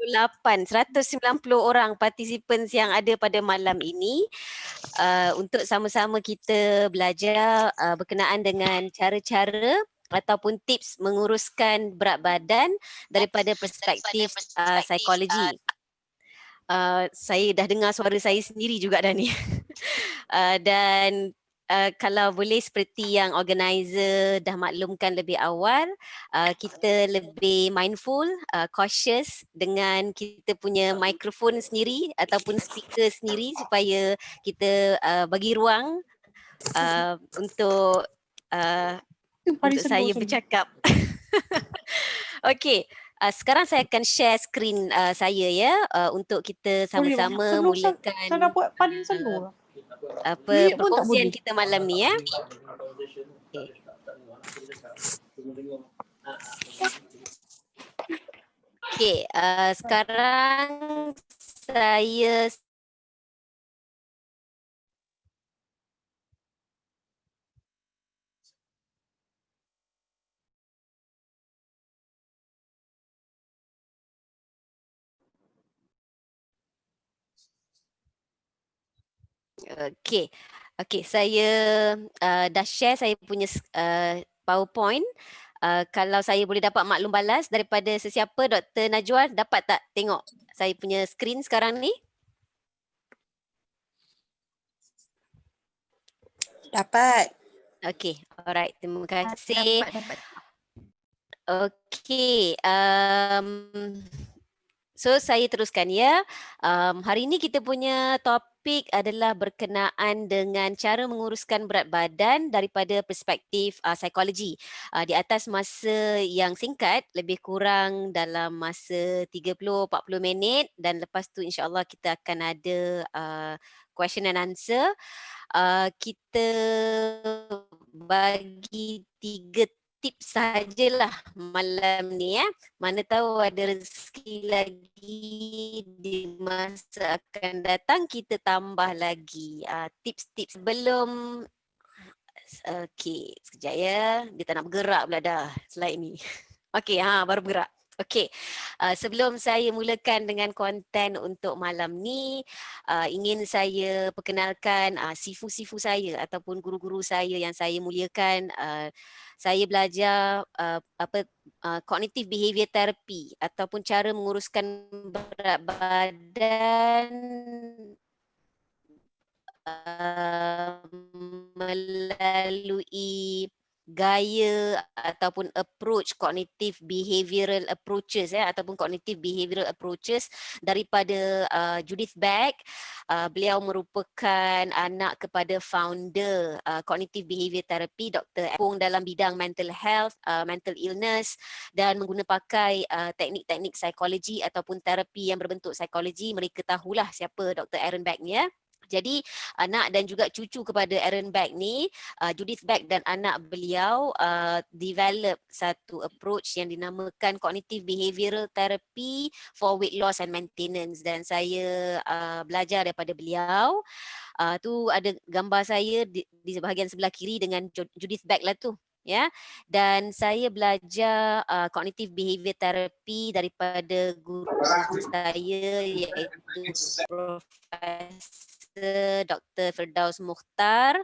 190 orang participants yang ada pada malam ini untuk sama-sama kita belajar berkenaan dengan cara-cara ataupun tips menguruskan berat badan daripada perspektif psikologi. Saya dah dengar suara saya sendiri juga dah ni. Dan kalau boleh seperti yang organizer dah maklumkan lebih awal, kita lebih mindful, cautious dengan kita punya mikrofon sendiri ataupun speaker sendiri supaya kita bagi ruang untuk saya bercakap. Okey. Sekarang saya akan share skrin saya ya untuk kita sama-sama mulakan saya dah buat paling seluruh. Perkongsian kita malam ni ya. Okey, sekarang saya Okey, saya dah share saya punya PowerPoint. Kalau saya boleh dapat maklum balas daripada sesiapa, Dr. Najwa, dapat tak tengok saya punya skrin sekarang ni? Dapat. Okey, alright. Terima kasih. Dapat. Okey, so saya teruskan ya. Hari ini kita punya topik adalah berkenaan dengan cara menguruskan berat badan daripada perspektif psikologi. Di atas masa yang singkat, lebih kurang dalam masa 30-40 minit, dan lepas tu insya-Allah kita akan ada question and answer. Kita bagi 3 tips sajalah malam ni ya. Mana tahu ada rezeki lagi di masa akan datang, kita tambah lagi tips-tips sebelum. Okey, sekejap ya. Dia tak nak bergerak pula dah slide ni. Okey, baru bergerak. Okey, sebelum saya mulakan dengan konten untuk malam ni, ingin saya perkenalkan sifu-sifu saya ataupun guru-guru saya yang saya muliakan. Saya belajar cognitive behavior therapy ataupun cara menguruskan berat badan melalui gaya ataupun approach cognitive behavioral approaches ataupun cognitive behavioral approaches daripada Judith Beck. Beliau merupakan anak kepada founder cognitive behavior therapy Dr. Epung dalam bidang mental health, mental illness, dan mengguna pakai teknik-teknik psikologi ataupun terapi yang berbentuk psikologi. Mereka tahulah siapa Dr. Aaron Beck ni ya. Jadi anak dan juga cucu kepada Aaron Beck ni, Judith Beck dan anak beliau develop satu approach yang dinamakan Cognitive Behavioral Therapy for Weight Loss and Maintenance, dan saya belajar daripada beliau. Tu ada gambar saya di bahagian sebelah kiri dengan Judith Beck lah tu. Ya, dan saya belajar cognitive behavior therapy daripada guru saya iaitu Profesor Dr. Firdaus Mukhtar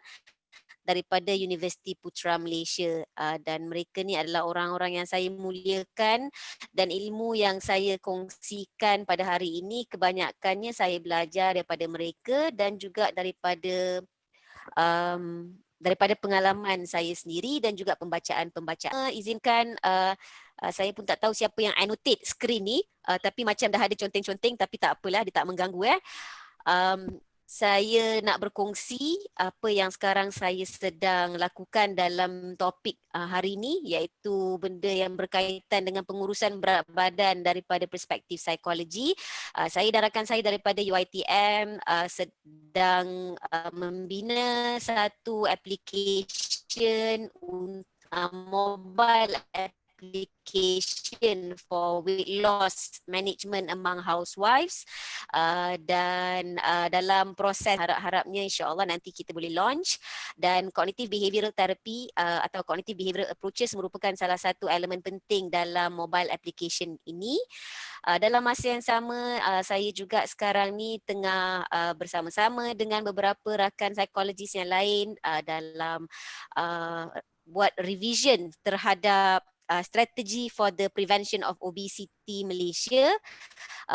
daripada Universiti Putra Malaysia, dan mereka ni adalah orang-orang yang saya muliakan, dan ilmu yang saya kongsikan pada hari ini kebanyakannya saya belajar daripada mereka dan juga daripada pengalaman saya sendiri dan juga pembacaan-pembacaan. Izinkan saya pun tak tahu siapa yang annotate skrin ni, tapi macam dah ada conteng-conteng, tapi tak apalah, dia tak mengganggu saya nak berkongsi apa yang sekarang saya sedang lakukan dalam topik hari ini, iaitu benda yang berkaitan dengan pengurusan berat badan daripada perspektif psikologi. Saya dan rakan saya daripada UiTM sedang membina satu application, mobile application for weight loss management among housewives, dan dalam proses harap-harapnya insya-Allah nanti kita boleh launch. Dan cognitive behavioral therapy atau cognitive behavioral approaches merupakan salah satu elemen penting dalam mobile application ini. Dalam masa yang sama, saya juga sekarang ni tengah bersama-sama dengan beberapa rakan psikologis yang lain dalam buat revision terhadap strategi for the prevention of obesity Malaysia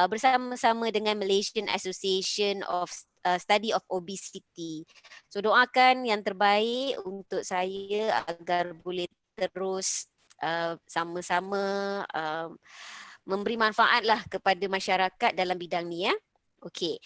bersama-sama dengan Malaysian Association of Study of Obesity. So doakan yang terbaik untuk saya agar boleh terus sama-sama memberi manfaat lah kepada masyarakat dalam bidang ni ya. Okey.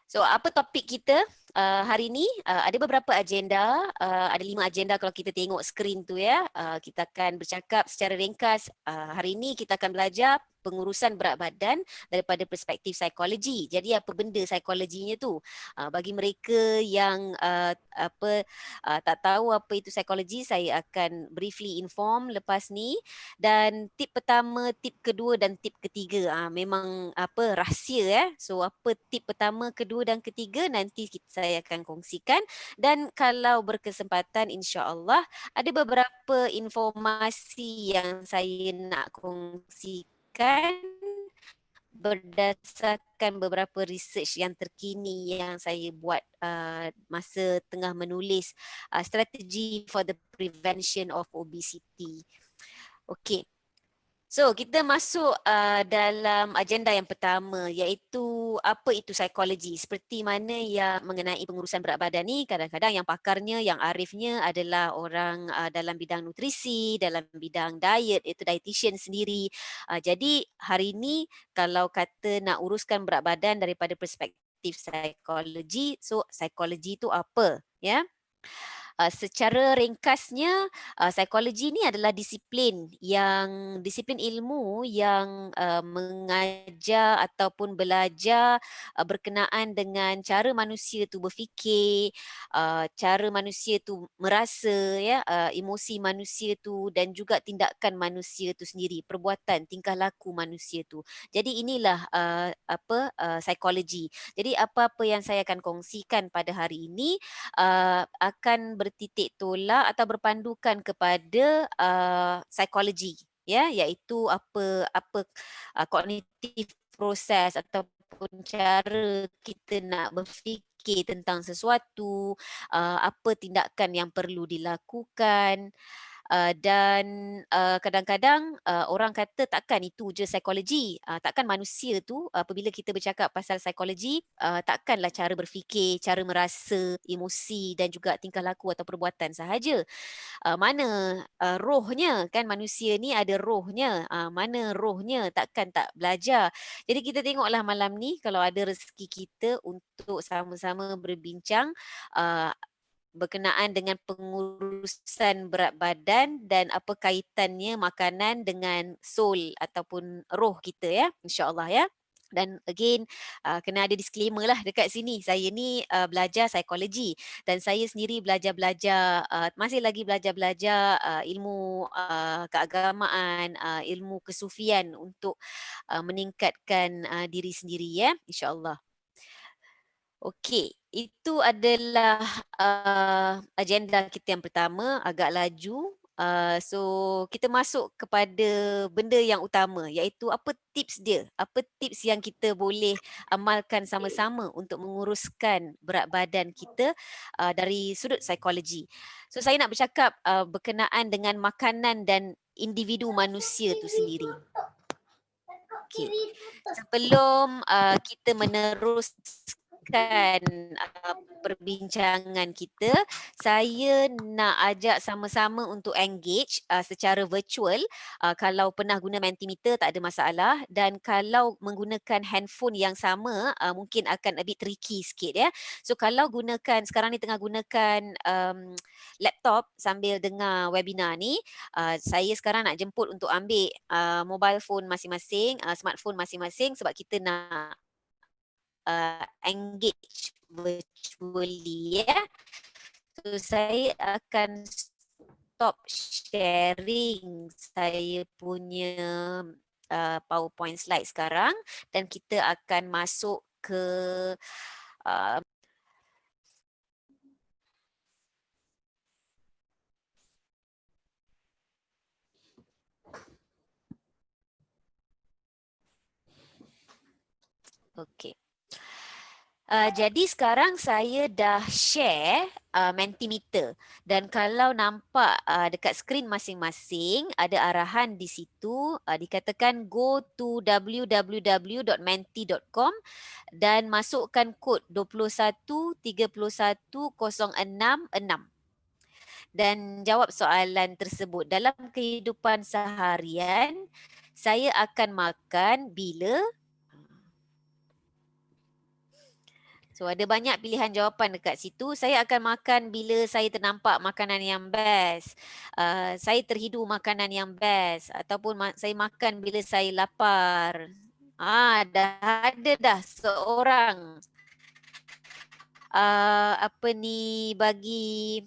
So apa topik kita hari ini? Ada beberapa agenda, ada 5 agenda kalau kita tengok skrin tu ya. Kita akan bercakap secara ringkas. Hari ini kita akan belajar pengurusan berat badan daripada perspektif psikologi. Jadi apa benda psikologinya tu? Bagi mereka yang tak tahu apa itu psikologi, saya akan briefly inform lepas ni. Dan tip pertama, tip kedua dan tip ketiga memang rahsia ya. So apa tip pertama, kedua dan ketiga nanti saya akan kongsikan. Dan kalau berkesempatan insya-Allah ada beberapa informasi yang saya nak kongsikan berdasarkan beberapa research yang terkini yang saya buat masa tengah menulis strategi for the prevention of obesity. Okey. So kita masuk dalam agenda yang pertama, iaitu apa itu psikologi. Seperti mana yang mengenai pengurusan berat badan ni, kadang-kadang yang pakarnya, yang arifnya adalah orang dalam bidang nutrisi, dalam bidang diet, itu dietitian sendiri. Jadi hari ini kalau kata nak uruskan berat badan daripada perspektif psikologi, so psikologi itu apa? Ya. Secara ringkasnya, psikologi ni adalah disiplin ilmu yang mengajar ataupun belajar berkenaan dengan cara manusia tu berfikir, cara manusia tu merasa ya, emosi manusia tu dan juga tindakan manusia tu sendiri, perbuatan, tingkah laku manusia tu. Jadi inilah psikologi. Jadi apa-apa yang saya akan kongsikan pada hari ini akan bertitik tolak atau berpandukan kepada psikologi ya, iaitu apa kognitif proses ataupun cara kita nak berfikir tentang sesuatu, apa tindakan yang perlu dilakukan. Dan kadang-kadang orang kata takkan itu je psikologi, takkan manusia tu apabila kita bercakap pasal psikologi, takkanlah cara berfikir, cara merasa, emosi dan juga tingkah laku atau perbuatan sahaja. Mana rohnya, kan manusia ni ada rohnya, mana rohnya, takkan tak belajar. Jadi kita tengoklah malam ni kalau ada rezeki kita untuk sama-sama berbincang berkenaan dengan pengurusan berat badan dan apa kaitannya makanan dengan soul ataupun roh kita ya, insya-Allah ya. Dan again kena ada disclaimer lah dekat sini. Saya ni belajar psikologi dan saya sendiri belajar-belajar masih lagi belajar-belajar ilmu keagamaan, ilmu kesufian untuk meningkatkan diri sendiri ya, insya-Allah. Okey, itu adalah agenda kita yang pertama, agak laju. So kita masuk kepada benda yang utama, iaitu apa tips dia? Apa tips yang kita boleh amalkan sama-sama untuk menguruskan berat badan kita dari sudut psikologi. So saya nak bercakap berkenaan dengan makanan dan individu manusia tu sendiri. Okey. Sebelum kita meneruskan perbincangan kita, saya nak ajak sama-sama untuk engage secara virtual. Kalau pernah guna Mentimeter tak ada masalah, dan kalau menggunakan handphone yang sama mungkin akan a bit tricky sikit ya. So kalau gunakan, sekarang ni tengah gunakan laptop sambil dengar webinar ni, saya sekarang nak jemput untuk ambil mobile phone masing-masing, smartphone masing-masing sebab kita nak engage virtually ya. So saya akan stop sharing saya punya PowerPoint slide sekarang dan kita akan masuk ke uh, okey. Jadi sekarang saya dah share Mentimeter dan kalau nampak dekat skrin masing-masing ada arahan di situ dikatakan go to www.menti.com dan masukkan kod 2131066 dan jawab soalan tersebut. Dalam kehidupan seharian saya akan makan bila. So ada banyak pilihan jawapan dekat situ. Saya akan makan bila saya ternampak makanan yang best. Saya terhidu makanan yang best. Ataupun saya makan bila saya lapar. Dah ada dah seorang apa ni bagi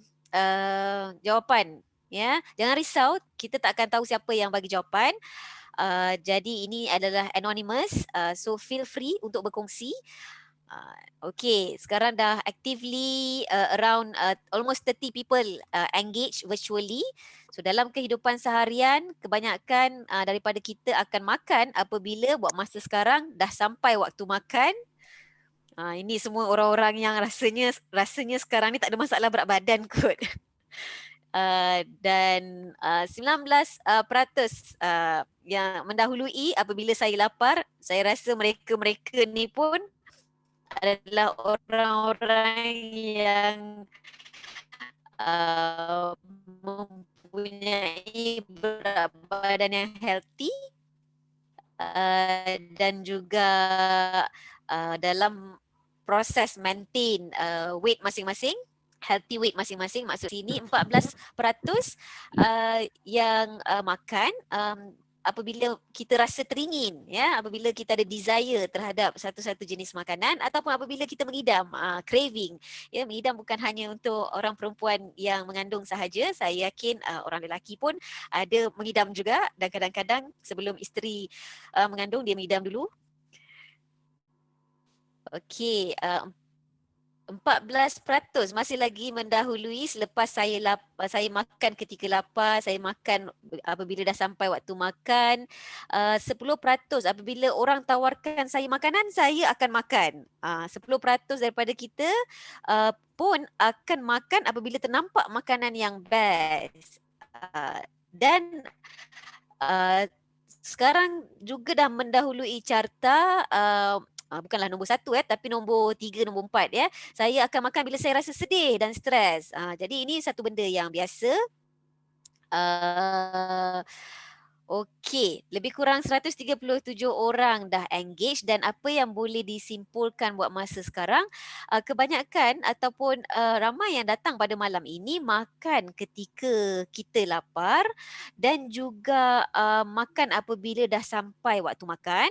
jawapan. Ya, jangan risau. Kita tak akan tahu siapa yang bagi jawapan. Jadi ini adalah anonymous. So feel free untuk berkongsi. Okay, sekarang dah actively around almost 30 people engage virtually. So dalam kehidupan seharian, kebanyakan daripada kita akan makan apabila buat masa sekarang dah sampai waktu makan. Ini semua orang-orang yang rasanya sekarang ni tak ada masalah berat badan kot. Dan 19% yang mendahului apabila saya lapar, saya rasa mereka-mereka ni pun adalah orang-orang yang mempunyai berat badan yang healthy dan juga dalam proses maintain weight masing-masing, healthy weight masing-masing. Maksud sini 14% yang makan apabila kita rasa teringin, ya, apabila kita ada desire terhadap satu-satu jenis makanan ataupun apabila kita mengidam, craving. Ya, mengidam bukan hanya untuk orang perempuan yang mengandung sahaja. Saya yakin orang lelaki pun ada mengidam juga dan kadang-kadang sebelum isteri mengandung dia mengidam dulu. Okey, 14% masih lagi mendahului selepas saya makan ketika lapar, saya makan apabila dah sampai waktu makan. 10% apabila orang tawarkan saya makanan, saya akan makan. 10% daripada kita pun akan makan apabila ternampak makanan yang best. Dan sekarang juga dah mendahului carta bukanlah nombor 1 tapi nombor 3, nombor 4 ya. Saya akan makan bila saya rasa sedih dan stres. Jadi ini satu benda yang biasa. Okey, lebih kurang 137 orang dah engage dan apa yang boleh disimpulkan buat masa sekarang, kebanyakan ataupun ramai yang datang pada malam ini makan ketika kita lapar dan juga makan apabila dah sampai waktu makan.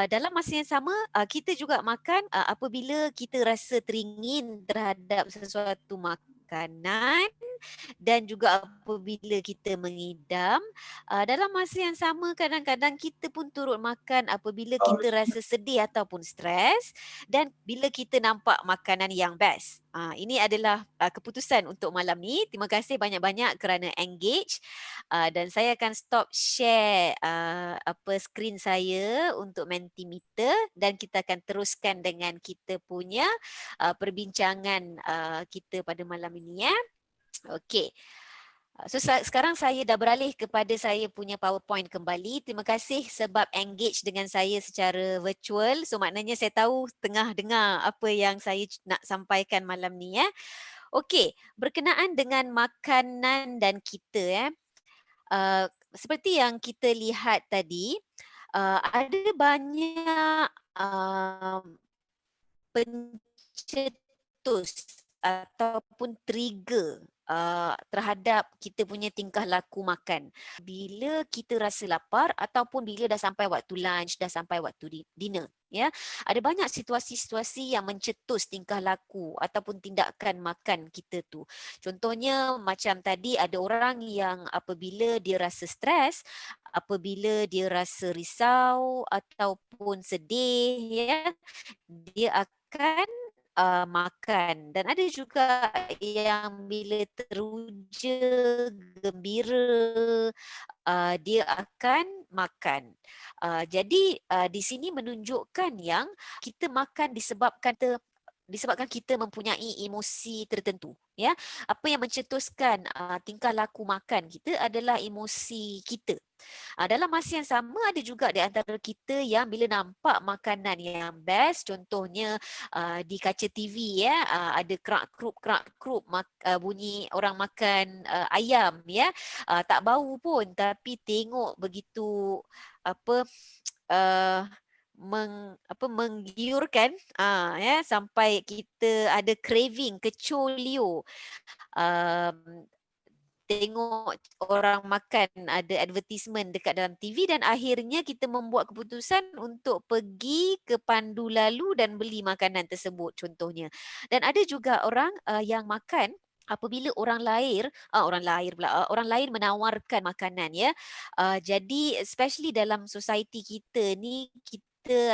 Dalam masa yang sama, kita juga makan apabila kita rasa teringin terhadap sesuatu makanan dan juga apabila kita mengidam. Dalam masa yang sama kadang-kadang kita pun turut makan apabila kita rasa sedih ataupun stres dan bila kita nampak makanan yang best. Ini adalah keputusan untuk malam ni. Terima kasih banyak-banyak kerana engage dan saya akan stop share skrin saya untuk Mentimeter dan kita akan teruskan dengan kita punya perbincangan kita pada malam ini ya. Okey. So sekarang saya dah beralih kepada saya punya PowerPoint kembali. Terima kasih sebab engage dengan saya secara virtual. So maknanya saya tahu tengah dengar apa yang saya nak sampaikan malam ni ya. Okey, berkenaan dengan makanan dan kita ya. Seperti yang kita lihat tadi, ada banyak pencetus ataupun trigger terhadap kita punya tingkah laku makan. Bila kita rasa lapar ataupun bila dah sampai waktu lunch, dah sampai waktu dinner, ya. Ada banyak situasi-situasi yang mencetus tingkah laku ataupun tindakan makan kita tu. Contohnya macam tadi ada orang yang apabila dia rasa stres, apabila dia rasa risau ataupun sedih, ya, dia akan makan. Dan ada juga yang bila teruja, gembira, dia akan makan. Jadi di sini menunjukkan yang kita makan disebabkan kita mempunyai emosi tertentu, ya. Apa yang mencetuskan tingkah laku makan kita adalah emosi kita. Dalam masa yang sama ada juga di antara kita yang bila nampak makanan yang best, contohnya di kaca TV, ya, ada kerak krup bunyi orang makan ayam, ya, tak bau pun tapi tengok begitu apa uh, menggiurkan, ya, sampai kita ada craving, kecoh liur. um, Tengok orang makan, ada advertisement dekat dalam TV dan akhirnya kita membuat keputusan untuk pergi ke pandu lalu dan beli makanan tersebut contohnya. Dan ada juga orang yang makan apabila orang lain menawarkan makanan, ya. Jadi especially dalam society kita ni, kita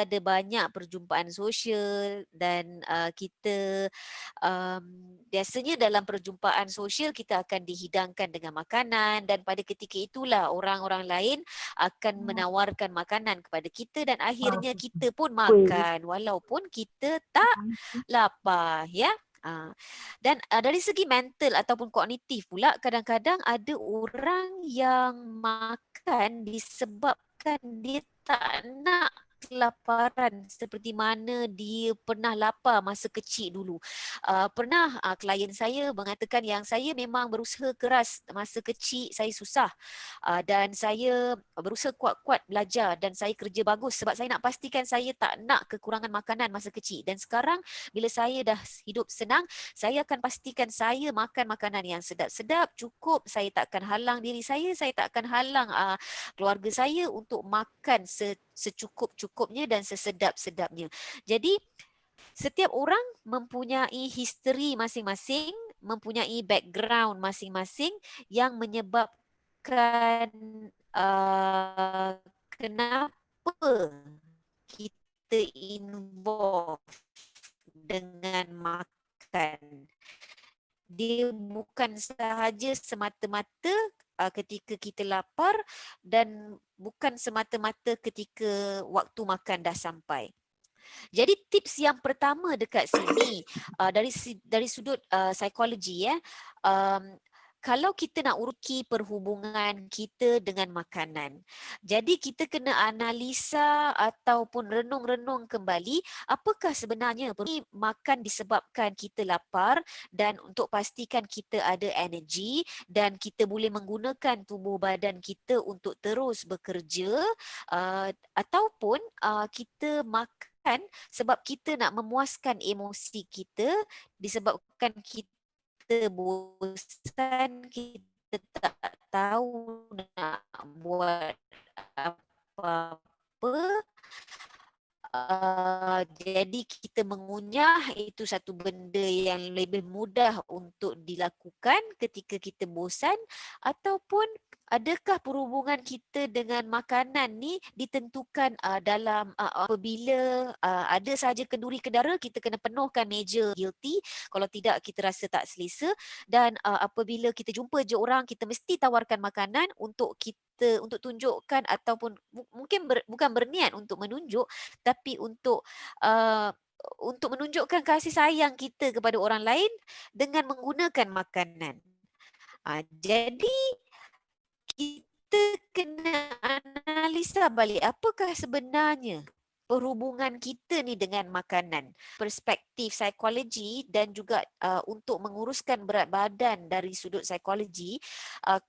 ada banyak perjumpaan sosial dan kita biasanya dalam perjumpaan sosial kita akan dihidangkan dengan makanan dan pada ketika itulah orang-orang lain akan menawarkan makanan kepada kita dan akhirnya kita pun makan walaupun kita tak lapar, ya. Dan dari segi mental ataupun kognitif pula, kadang-kadang ada orang yang makan disebabkan dia tak nak kelaparan seperti mana dia pernah lapar masa kecil dulu. Pernah klien saya mengatakan yang saya memang berusaha keras masa kecil, saya susah dan saya berusaha kuat-kuat belajar dan saya kerja bagus sebab saya nak pastikan saya tak nak kekurangan makanan masa kecil. Dan sekarang bila saya dah hidup senang, saya akan pastikan saya makan makanan yang sedap-sedap, cukup, saya tak akan halang diri saya tak akan halang keluarga saya untuk makan secukup-cukupnya dan sesedap-sedapnya. Jadi setiap orang mempunyai history masing-masing, mempunyai background masing-masing yang menyebabkan kenapa kita involve dengan makan. Dia bukan sahaja semata-mata ketika kita lapar dan bukan semata-mata ketika waktu makan dah sampai. Jadi tips yang pertama dekat sini dari sudut psikologi, ya, kalau kita nak uruki perhubungan kita dengan makanan, jadi kita kena analisa ataupun renung-renung kembali apakah sebenarnya makan disebabkan kita lapar dan untuk pastikan kita ada energi dan kita boleh menggunakan tubuh badan kita untuk terus bekerja, ataupun kita makan sebab kita nak memuaskan emosi kita disebabkan kita bosan, kita tak tahu nak buat apa-apa. Jadi kita mengunyah itu satu benda yang lebih mudah untuk dilakukan ketika kita bosan, ataupun adakah perhubungan kita dengan makanan ni ditentukan dalam apabila ada sahaja kenduri kendara, kita kena penuhkan meja guilty, kalau tidak kita rasa tak selesa, dan apabila kita jumpa je orang, kita mesti tawarkan makanan untuk kita untuk tunjukkan ataupun mungkin bukan berniat untuk menunjuk tapi untuk menunjukkan kasih sayang kita kepada orang lain dengan menggunakan makanan. Jadi kita kena analisa balik apakah sebenarnya perhubungan kita ni dengan makanan, perspektif psikologi dan juga untuk menguruskan berat badan dari sudut psikologi.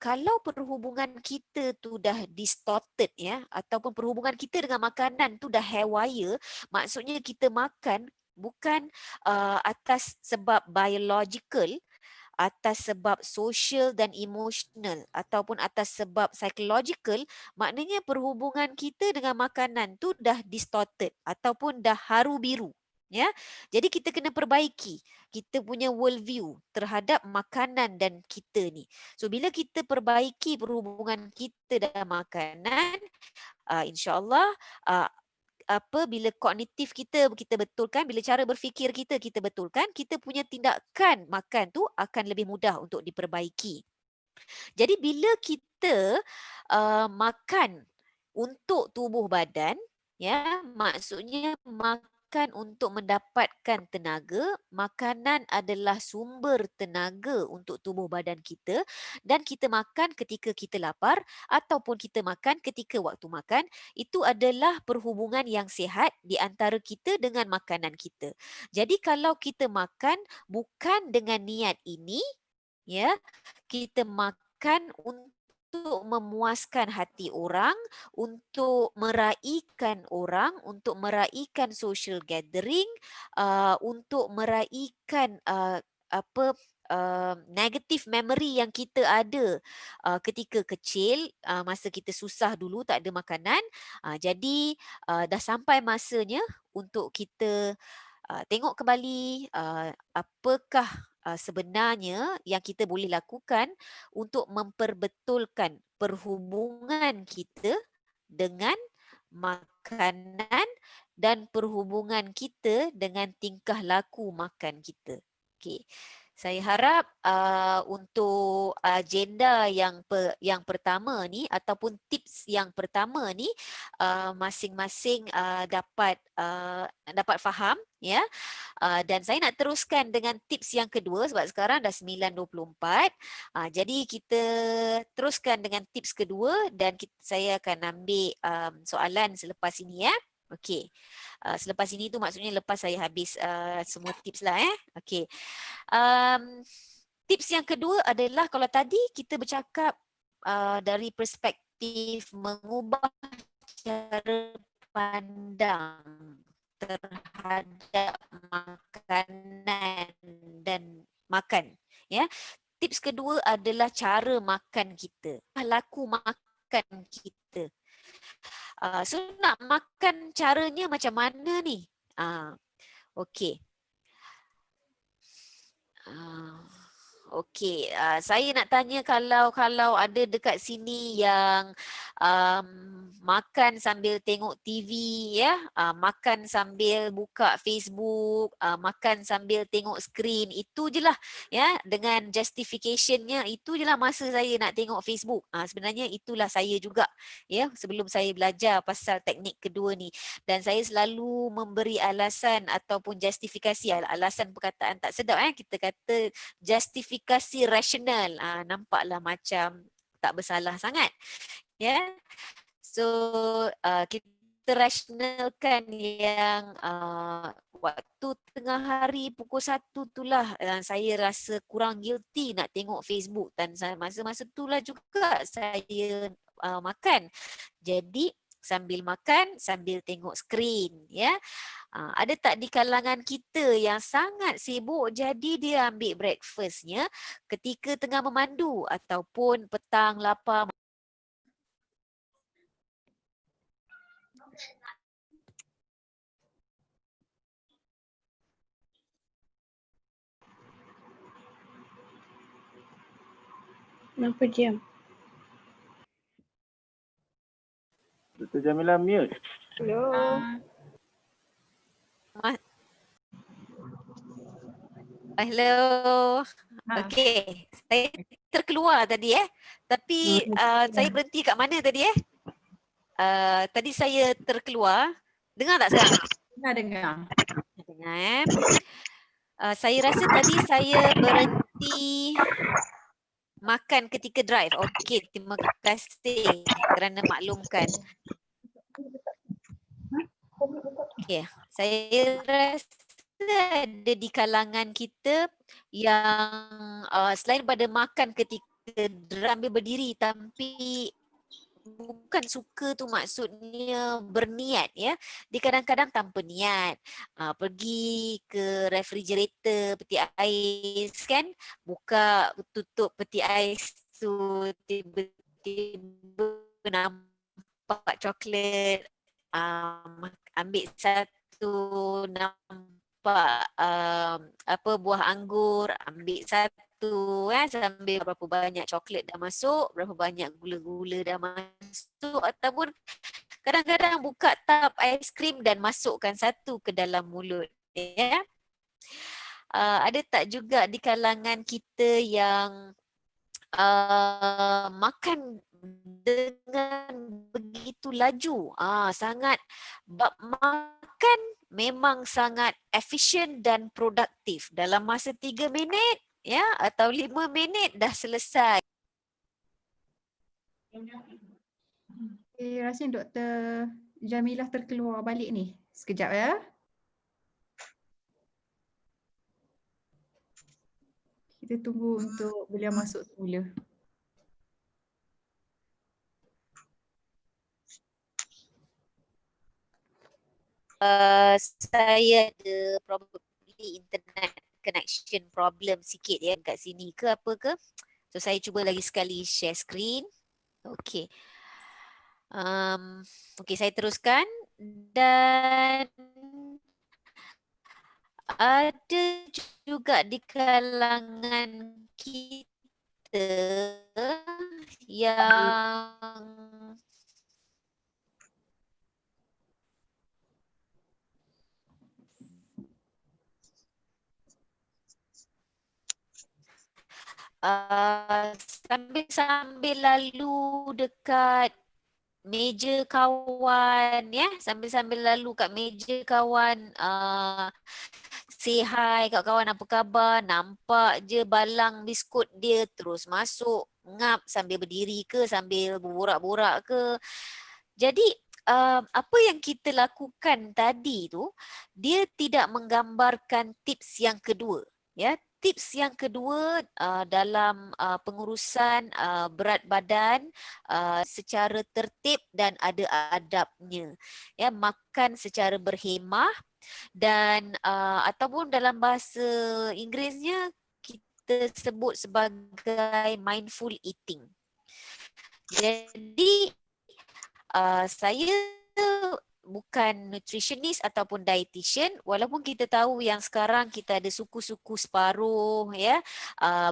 Kalau perhubungan kita tu dah distorted, ya, ataupun perhubungan kita dengan makanan tu dah haywire, maksudnya kita makan bukan atas sebab biological, atas sebab social dan emotional ataupun atas sebab psychological, maknanya perhubungan kita dengan makanan tu dah distorted ataupun dah haru biru. Ya, jadi kita kena perbaiki kita punya world view terhadap makanan dan kita ni. So bila kita perbaiki perhubungan kita dengan makanan, insya-Allah bila kognitif kita betulkan, bila cara berfikir kita betulkan, kita punya tindakan makan tu akan lebih mudah untuk diperbaiki. Jadi bila kita makan untuk tubuh badan, ya, maksudnya makan untuk mendapatkan tenaga, makanan adalah sumber tenaga untuk tubuh badan kita dan kita makan ketika kita lapar ataupun kita makan ketika waktu makan, itu adalah perhubungan yang sihat di antara kita dengan makanan kita. Jadi kalau kita makan bukan dengan niat ini, ya, kita makan untuk memuaskan hati orang, untuk meraihkan orang, untuk meraihkan social gathering, untuk meraihkan negative memory yang kita ada ketika kecil, masa kita susah dulu tak ada makanan. Jadi dah sampai masanya untuk kita tengok kembali apakah sebenarnya yang kita boleh lakukan untuk memperbetulkan perhubungan kita dengan makanan dan perhubungan kita dengan tingkah laku makan kita. Okey. Saya harap untuk agenda yang pertama ni ataupun tips yang pertama ni masing-masing dapat faham, ya. Dan saya nak teruskan dengan tips yang kedua sebab sekarang dah 9.24. Jadi kita teruskan dengan tips kedua dan saya akan ambil soalan selepas ini, ya. Okey. Selepas ini tu maksudnya lepas saya habis semua tips lah, Okey. Tips yang kedua adalah kalau tadi kita bercakap dari perspektif mengubah cara pandang terhadap makanan dan makan, ya. Tips kedua adalah cara makan kita, laku makan kita. So nak makan caranya macam mana ni? Okey. Okey, saya nak tanya kalau ada dekat sini yang makan sambil tengok TV, ya, makan sambil buka Facebook, makan sambil tengok skrin, itu je lah, ya, dengan justificationnya itu je lah masa saya nak tengok Facebook. Sebenarnya itulah saya juga, ya, sebelum saya belajar pasal teknik kedua ni, dan saya selalu memberi alasan ataupun justifikasi, alasan perkataan tak sedap, kita kata justifikasi rasional. Nampaklah macam tak bersalah sangat, ya. So kita rasionalkan yang waktu tengah hari pukul 1 itulah saya rasa kurang guilty nak tengok Facebook, dan masa-masa itulah juga saya makan. Jadi sambil makan, sambil tengok skrin, ya. Ada tak di kalangan kita yang sangat sibuk jadi dia ambil breakfastnya ketika tengah memandu ataupun petang lapar? Kenapa diam? Dr. Jamilah mute. Hello. Hello. Okey, saya terkeluar tadi, tapi saya berhenti kat mana tadi, tadi saya terkeluar. Dengar tak sekarang? Dengar. Dengar, saya rasa tadi saya berhenti makan ketika drive. Okey, terima kasih kerana maklumkan. Okey, saya rasa ada di kalangan kita yang selain pada makan ketika drive sambil berdiri, tapi bukan suka tu maksudnya berniat ya. Dia kadang-kadang tanpa niat. Pergi ke refrigerator peti ais kan, buka tutup peti ais tu, tiba-tiba nampak coklat, ambil satu, nampak apa buah anggur, ambil satu sambil berapa banyak coklat dah masuk, berapa banyak gula-gula dah masuk, ataupun kadang-kadang buka tub aiskrim dan masukkan satu ke dalam mulut ya. Ada tak juga di kalangan kita yang makan dengan begitu laju, sangat bab makan memang sangat efisien dan produktif. Dalam masa 3 minit ya atau 5 minit dah selesai. Rasanya Dr. Jamilah terkeluar balik ni. Sekejap ya. Kita tunggu untuk beliau masuk semula. Saya ada probably internet connection problem sikit ya kat sini ke apa ke. So saya cuba lagi sekali share screen. Okey. Okey, saya teruskan. Dan ada juga di kalangan kita yang sambil-sambil lalu dekat meja kawan ya, sambil-sambil lalu kat meja kawan, say hi kat kawan, apa khabar, nampak je balang biskut dia, terus masuk ngap sambil berdiri ke, sambil berborak-borak ke. Jadi apa yang kita lakukan tadi tu, dia tidak menggambarkan tips yang kedua ya. Tips yang kedua dalam pengurusan berat badan secara tertib dan ada adabnya ya, makan secara berhemah dan ataupun dalam bahasa Inggerisnya kita sebut sebagai mindful eating. Jadi saya bukan nutritionist ataupun dietitian, walaupun kita tahu yang sekarang kita ada suku-suku separuh ya,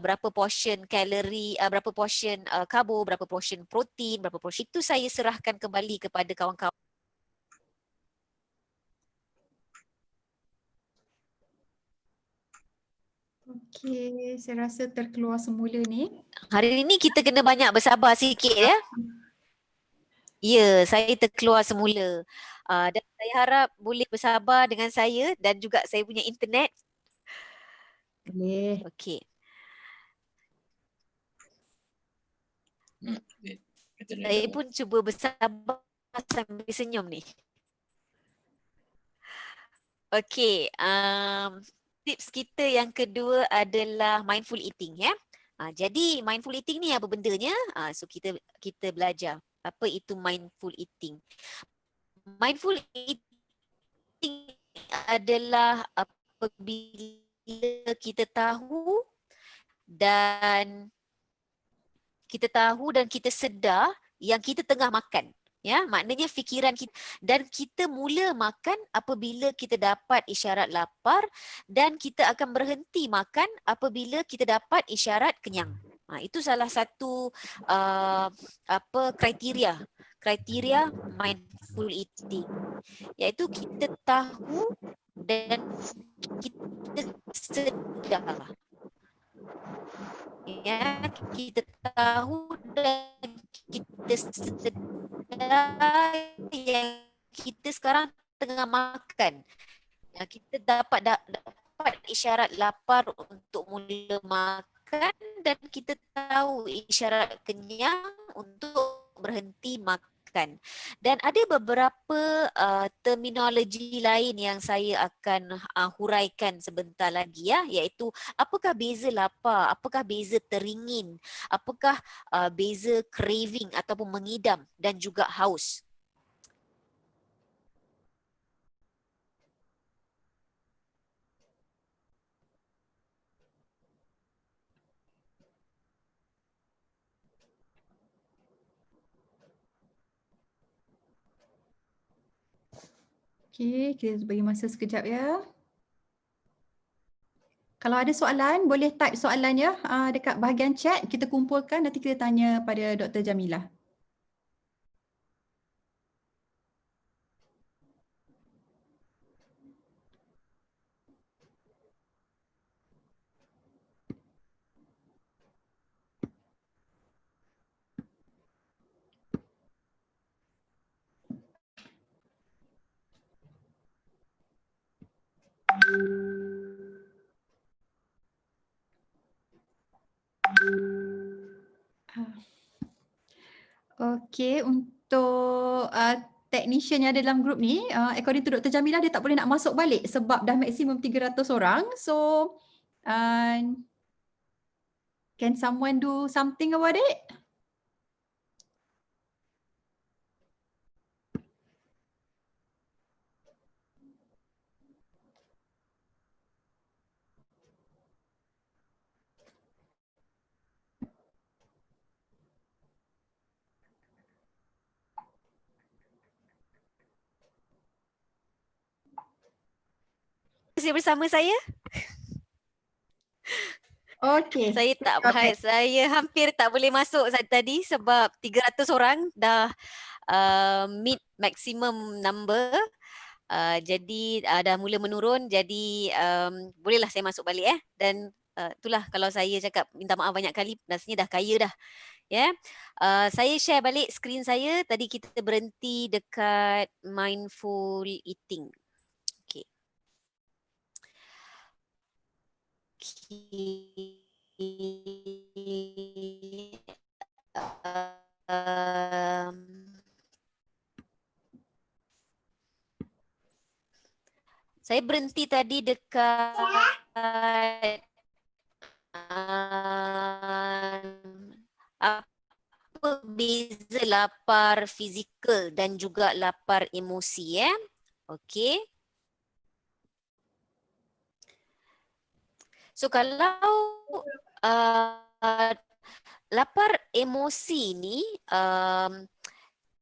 berapa portion kalori, berapa portion karbo, berapa portion protein, berapa portion, itu saya serahkan kembali kepada kawan-kawan. Okey, saya rasa terkeluar semula ni. Hari ini kita kena banyak bersabar sikit ya. Ya, saya terkeluar semula. Dan saya harap boleh bersabar dengan saya dan juga saya punya internet. Boleh. Okey. Saya pun cuba bersabar sambil senyum ni. Okey, tips kita yang kedua adalah mindful eating ya. Jadi mindful eating ni apa bendanya? So kita belajar apa itu mindful eating. Mindful eating adalah apabila kita tahu dan kita sedar yang kita tengah makan. Ya, maknanya fikiran kita, dan kita mula makan apabila kita dapat isyarat lapar dan kita akan berhenti makan apabila kita dapat isyarat kenyang. Itu salah satu kriteria mindful eating, iaitu kita tahu dan kita sedar. Ya, kita tahu dan kita sedar yang kita sekarang tengah makan. Ya, kita dapat isyarat lapar untuk mula makan dan kita tahu isyarat kenyang untuk berhenti makan. terjemahkan. Dan ada beberapa terminologi lain yang saya akan huraikan sebentar lagi ya, iaitu apakah beza lapar, apakah beza teringin, apakah beza craving ataupun mengidam dan juga haus. Okey, kita bagi masa sekejap ya. Kalau ada soalan, boleh type soalannya dekat bahagian chat. Kita kumpulkan, nanti kita tanya pada Dr. Jamilah. Okey, untuk technician yang ada dalam grup ni, according to Dr. Jamilah, dia tak boleh nak masuk balik sebab dah maksimum 300 orang. So, can someone do something about it? Bersama saya? Okey. Saya hampir tak boleh masuk tadi sebab 300 orang dah meet maximum number. Jadi dah mula menurun, jadi bolehlah saya masuk balik dan itulah kalau saya cakap minta maaf banyak kali, rasanya dah kaya dah. Ya. Saya share balik skrin saya. Tadi kita berhenti dekat mindful eating. Okey. Saya berhenti tadi dekat apa beza lapar fizikal dan juga lapar emosi Okey. So kalau lapar emosi ni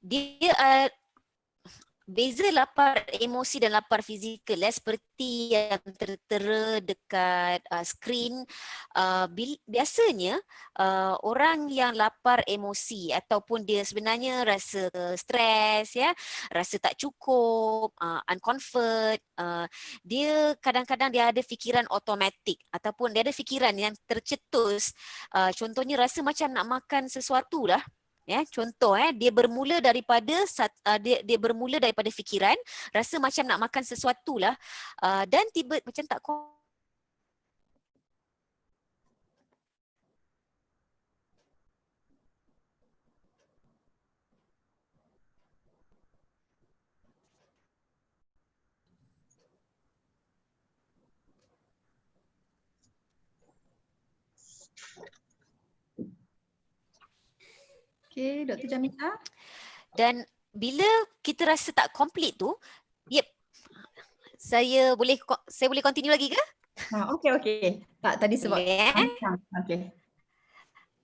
dia beza lapar emosi dan lapar fizikal seperti yang tertera dekat skrin. Biasanya orang yang lapar emosi ataupun dia sebenarnya rasa stres rasa tak cukup, uncomfort, dia kadang-kadang dia ada fikiran automatik ataupun dia ada fikiran yang tercetus. Contohnya rasa macam nak makan sesuatu lah. Contoh dia bermula daripada dia bermula daripada fikiran rasa macam nak makan sesuatu lah dan tiba macam tak Okey, Dr. Jamilah. dan bila kita rasa tak complete tu, saya boleh continue lagi ke? Okey. Tak tadi sebab okey.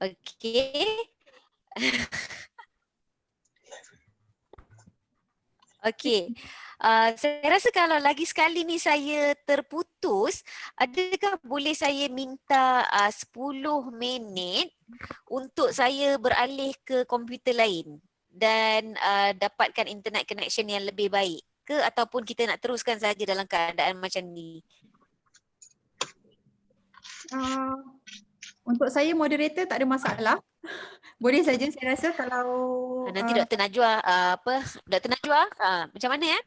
Okey. Okey. Saya rasa kalau lagi sekali ni saya terputus, adakah boleh saya minta 10 minit untuk saya beralih ke komputer lain dan dapatkan internet connection yang lebih baik ke, ataupun kita nak teruskan saja dalam keadaan macam ni? Untuk saya moderator tak ada masalah. Boleh saja saya rasa kalau nanti Dr. Najwa Dr. Najwa macam mana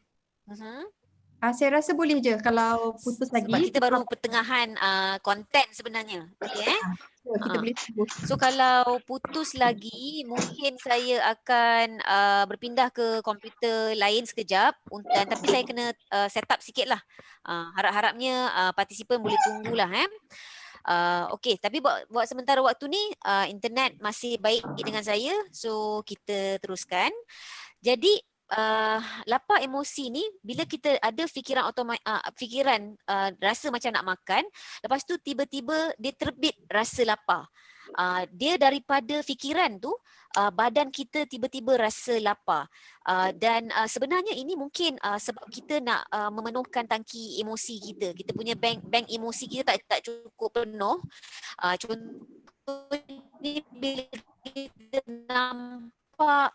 Saya rasa boleh je kalau putus Sebab lagi. kita baru pertengahan konten sebenarnya. Okey Kita boleh tunggu. So kalau putus lagi, mungkin saya akan berpindah ke komputer lain sekejap dan tapi saya kena set up sikitlah. Harap-harapnya partisipan boleh tunggulah okey, tapi buat sementara waktu ni internet masih baik dengan saya. So kita teruskan. Jadi lapar emosi ni bila kita ada fikiran rasa macam nak makan, lepas tu tiba-tiba dia terbit rasa lapar. Dia daripada fikiran tu badan kita tiba-tiba rasa lapar. Dan sebenarnya ini mungkin sebab kita nak memenuhkan tangki emosi kita. Kita punya bank emosi kita tak cukup penuh. Contohnya bila kita nampak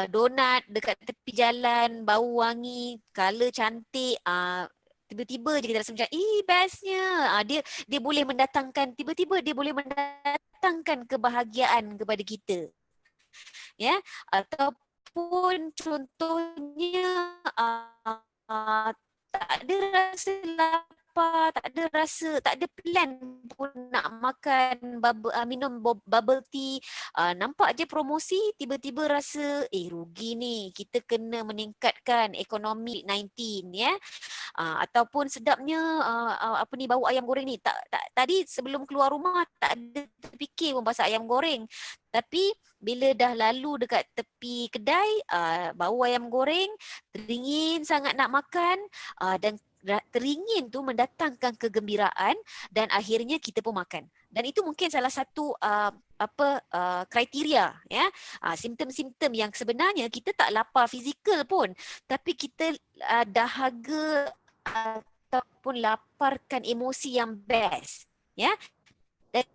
donat dekat tepi jalan, bau wangi, color cantik, tiba-tiba je kita rasa macam bestnya. Dia boleh mendatangkan, tiba-tiba dia boleh mendatangkan kebahagiaan kepada kita. Ya, ataupun contohnya tak ada rasa lapar, tak ada plan pun nak makan minum bubble tea, nampak je promosi tiba-tiba rasa rugi ni, kita kena meningkatkan ekonomi 19 ya. Ataupun sedapnya apa ni bau ayam goreng ni, tadi sebelum keluar rumah tak ada terfikir pun pasal ayam goreng, tapi bila dah lalu dekat tepi kedai, bau ayam goreng, teringin sangat nak makan, dan teringin tu mendatangkan kegembiraan dan akhirnya kita pun makan. Dan itu mungkin salah satu kriteria ya, simptom-simptom yang sebenarnya kita tak lapar fizikal pun, tapi kita dahaga ataupun laparkan emosi yang best ya, dan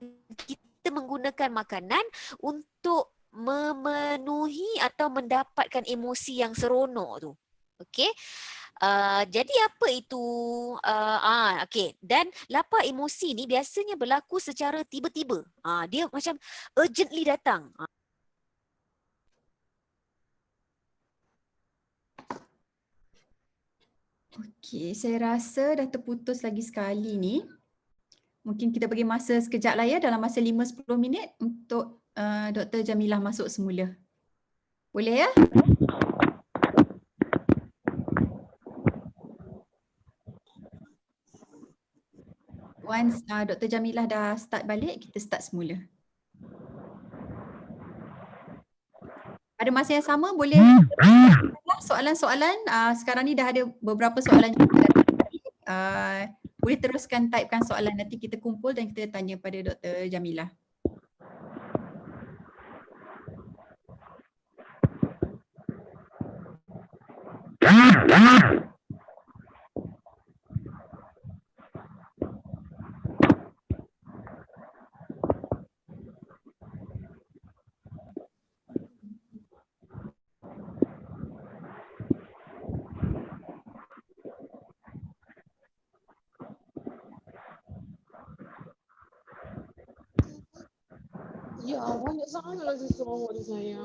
kita menggunakan makanan untuk memenuhi atau mendapatkan emosi yang seronok tu. Okey. Jadi apa itu? Okey. Dan lapar emosi ni biasanya berlaku secara tiba-tiba. Dia macam urgently datang. Okey, saya rasa dah terputus lagi sekali ni. Mungkin kita bagi masa sekejap lah ya, dalam masa 5-10 minit untuk Dr. Jamilah masuk semula. Boleh ya? Once Dr. Jamilah dah start balik, kita start semula. Pada masa yang sama boleh soalan-soalan. Sekarang ni dah ada beberapa soalan juga. Boleh teruskan typekan soalan, nanti kita kumpul dan kita tanya pada Dr. Jamilah. Ya, banyak sangat lagi soalan saya.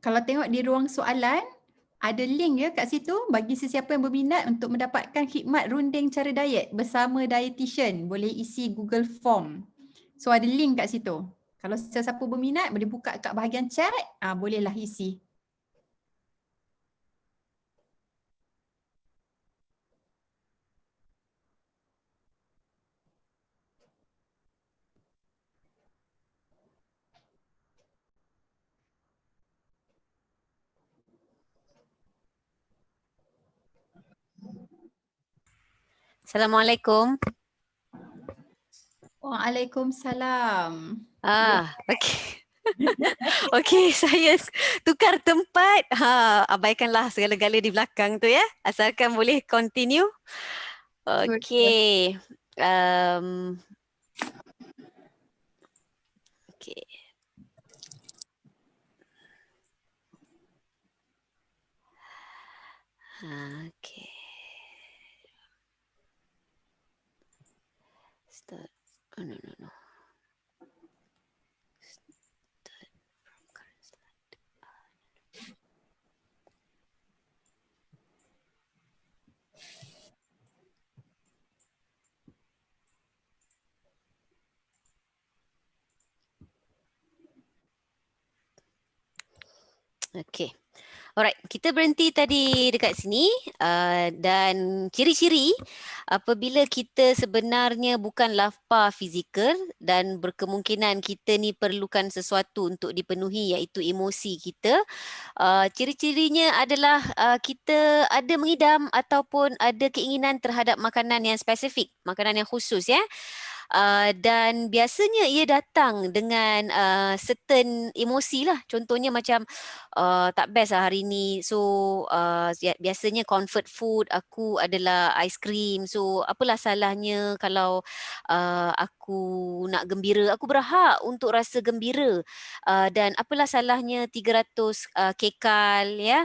kalau tengok di ruang soalan, ada link ya kat situ bagi sesiapa yang berminat untuk mendapatkan khidmat runding cara diet bersama dietitian. Boleh isi Google Form. So ada link kat situ. Kalau sesiapa berminat boleh buka kat bahagian chat, bolehlah isi. Assalamualaikum. Waalaikumsalam. Okey. Okey, saya tukar tempat. Abaikanlah segala-gala di belakang tu ya. Asalkan boleh continue. Okey. Okey. Okey. Start. Oh, no. Start from current slide. Okey. Alright, kita berhenti tadi dekat sini dan ciri-ciri apabila kita sebenarnya bukan lapar fizikal dan berkemungkinan kita ni perlukan sesuatu untuk dipenuhi iaitu emosi kita. Ciri-cirinya adalah kita ada mengidam ataupun ada keinginan terhadap makanan yang spesifik, makanan yang khusus ya. Dan biasanya ia datang dengan certain emosi lah. Contohnya macam tak best lah hari ni. So biasanya comfort food aku adalah aiskrim. So apalah salahnya kalau aku nak gembira. Aku berhak untuk rasa gembira. Dan apalah salahnya 300 kekal ya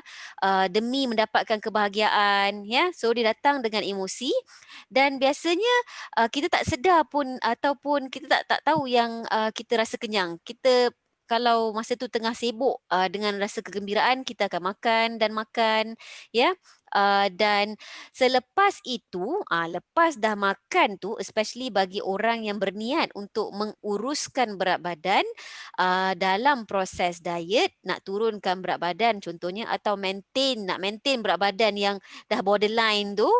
demi mendapatkan kebahagiaan ya. So dia datang dengan emosi dan biasanya kita tak sedar pun ataupun kita tak tahu yang kita rasa kenyang. Kita kalau masa tu tengah sibuk dengan rasa kegembiraan kita akan makan ya. Dan selepas itu lepas dah makan tu especially bagi orang yang berniat untuk menguruskan berat badan dalam proses diet nak turunkan berat badan contohnya atau nak maintain berat badan yang dah borderline tu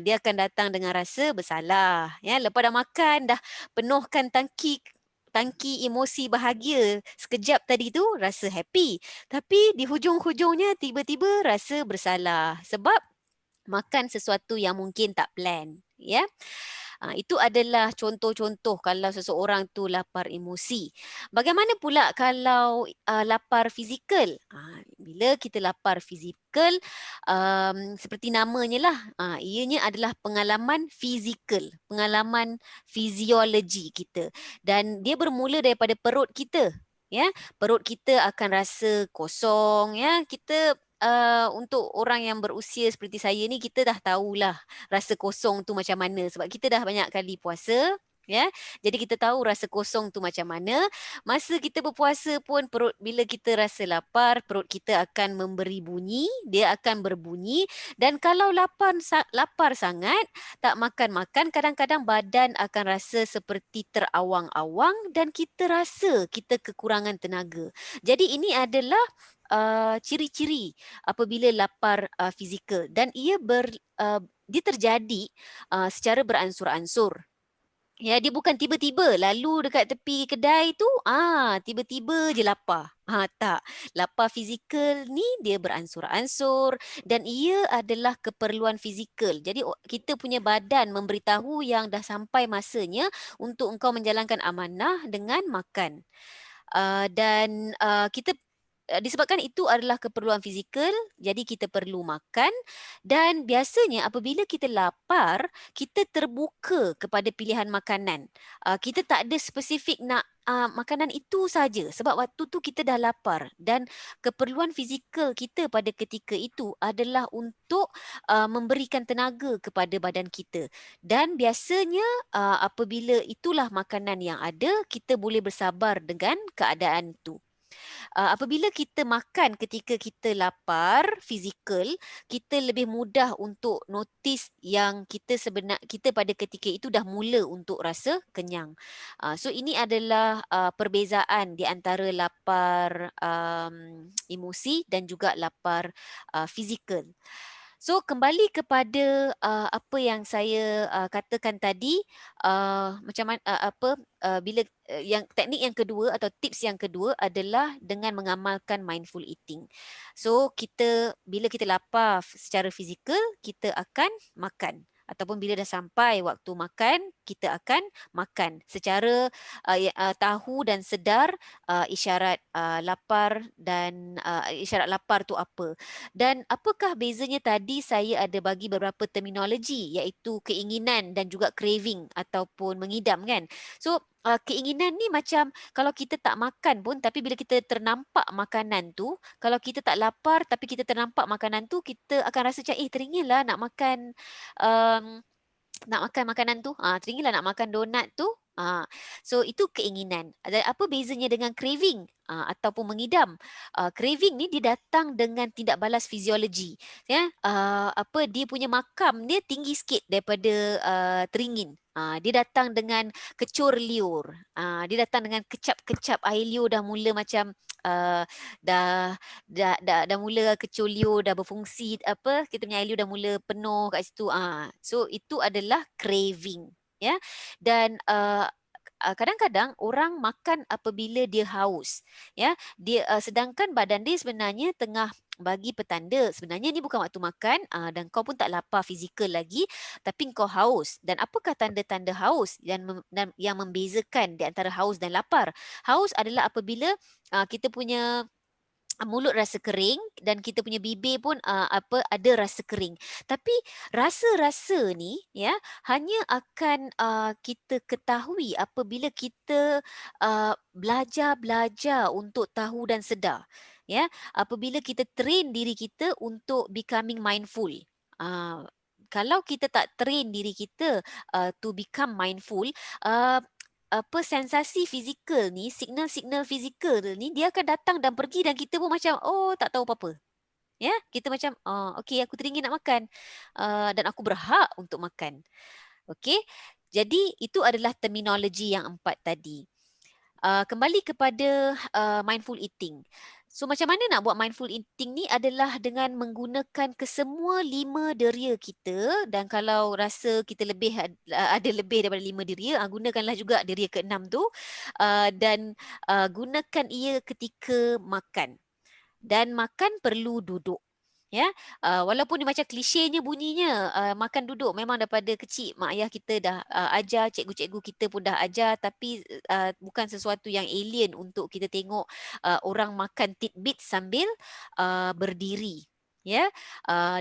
dia akan datang dengan rasa bersalah ya. Lepas dah makan dah penuhkan tangki emosi bahagia sekejap tadi tu rasa happy tapi di hujung-hujungnya tiba-tiba rasa bersalah sebab makan sesuatu yang mungkin tak plan ya. Itu adalah contoh-contoh kalau seseorang tu lapar emosi. Bagaimana pula kalau lapar fizikal? Bila kita lapar fizikal, seperti namanya lah, ianya adalah pengalaman fizikal, pengalaman fiziologi kita. Dan dia bermula daripada perut kita. Ya, perut kita akan rasa kosong. Ya, kita untuk orang yang berusia seperti saya ni kita dah tahulah rasa kosong tu macam mana sebab kita dah banyak kali puasa ya. Jadi kita tahu rasa kosong tu macam mana. Masa kita berpuasa pun perut bila kita rasa lapar, perut kita akan memberi bunyi, dia akan berbunyi dan kalau lapar sangat, tak makan-makan kadang-kadang badan akan rasa seperti terawang-awang dan kita rasa kita kekurangan tenaga. Jadi ini adalah ciri-ciri apabila lapar fizikal dan dia terjadi secara beransur-ansur. Ya, dia bukan tiba-tiba lalu dekat tepi kedai tu tiba-tiba je lapar. Tak. Lapar fizikal ni dia beransur-ansur dan ia adalah keperluan fizikal. Jadi kita punya badan memberitahu yang dah sampai masanya untuk engkau menjalankan amanah dengan makan. Dan kita disebabkan itu adalah keperluan fizikal, jadi kita perlu makan dan biasanya apabila kita lapar, kita terbuka kepada pilihan makanan. Kita tak ada spesifik nak makanan itu saja sebab waktu tu kita dah lapar dan keperluan fizikal kita pada ketika itu adalah untuk memberikan tenaga kepada badan kita. Dan biasanya apabila itulah makanan yang ada, kita boleh bersabar dengan keadaan itu. apabila kita makan ketika kita lapar fizikal, kita lebih mudah untuk notice yang kita pada ketika itu dah mula untuk rasa kenyang. So ini adalah perbezaan di antara lapar emosi dan juga lapar fizikal. So kembali kepada apa yang saya katakan tadi, macam mana bila yang teknik yang kedua atau tips yang kedua adalah dengan mengamalkan mindful eating. So bila kita lapar secara fizikal, kita akan makan. Ataupun bila dah sampai waktu makan, kita akan makan secara tahu dan sedar isyarat lapar dan isyarat lapar tu apa. Dan apakah bezanya tadi saya ada bagi beberapa terminologi iaitu keinginan dan juga craving ataupun mengidam kan. So keinginan ni macam kalau kita tak makan pun tapi bila kita ternampak makanan tu, kalau kita tak lapar tapi kita ternampak makanan tu, kita akan rasa macam teringinlah nak makan makanan tu, teringinlah nak makan donat tu. So itu keinginan. Dan apa bezanya dengan craving ataupun mengidam? Craving ni dia datang dengan tindak balas fiziologi. Ya, dia punya makam dia tinggi sikit daripada teringin. Dia datang dengan kecur liur. Dia datang dengan kecap-kecap air liur dah mula macam dah mula kecur liur, dah berfungsi kita punya air liur dah mula penuh kat situ. So itu adalah craving, ya. Dan kadang-kadang orang makan apabila dia haus, ya. Dia sedangkan badan dia sebenarnya tengah bagi petanda sebenarnya ni bukan waktu makan dan kau pun tak lapar fizikal lagi tapi kau haus. Dan apakah tanda-tanda haus dan yang membezakan di antara haus dan lapar? Haus adalah apabila kita punya mulut rasa kering dan kita punya bibir pun ada rasa kering. Tapi rasa-rasa ni ya hanya akan kita ketahui apabila kita belajar untuk tahu dan sedar. Ya, apabila kita train diri kita untuk becoming mindful. Kalau kita tak train diri kita to become mindful, sensasi fizikal ni, signal-signal fizikal ni dia akan datang dan pergi dan kita pun macam tak tahu apa-apa. Ya, kita macam okey aku teringin nak makan dan aku berhak untuk makan. Okey. Jadi itu adalah terminologi yang 4 tadi. Kembali kepada mindful eating. So macam mana nak buat mindful eating ni adalah dengan menggunakan kesemua 5 deria kita, dan kalau rasa kita ada lebih daripada 5 deria, gunakanlah juga deria ke-6 tu dan gunakan ia ketika makan. Dan makan perlu duduk. Ya, walaupun dia macam klisenya bunyinya, makan duduk memang daripada kecil mak ayah kita dah ajar, cikgu-cikgu kita pun dah ajar, tapi bukan sesuatu yang alien untuk kita tengok orang makan tidbit sambil berdiri. Ya,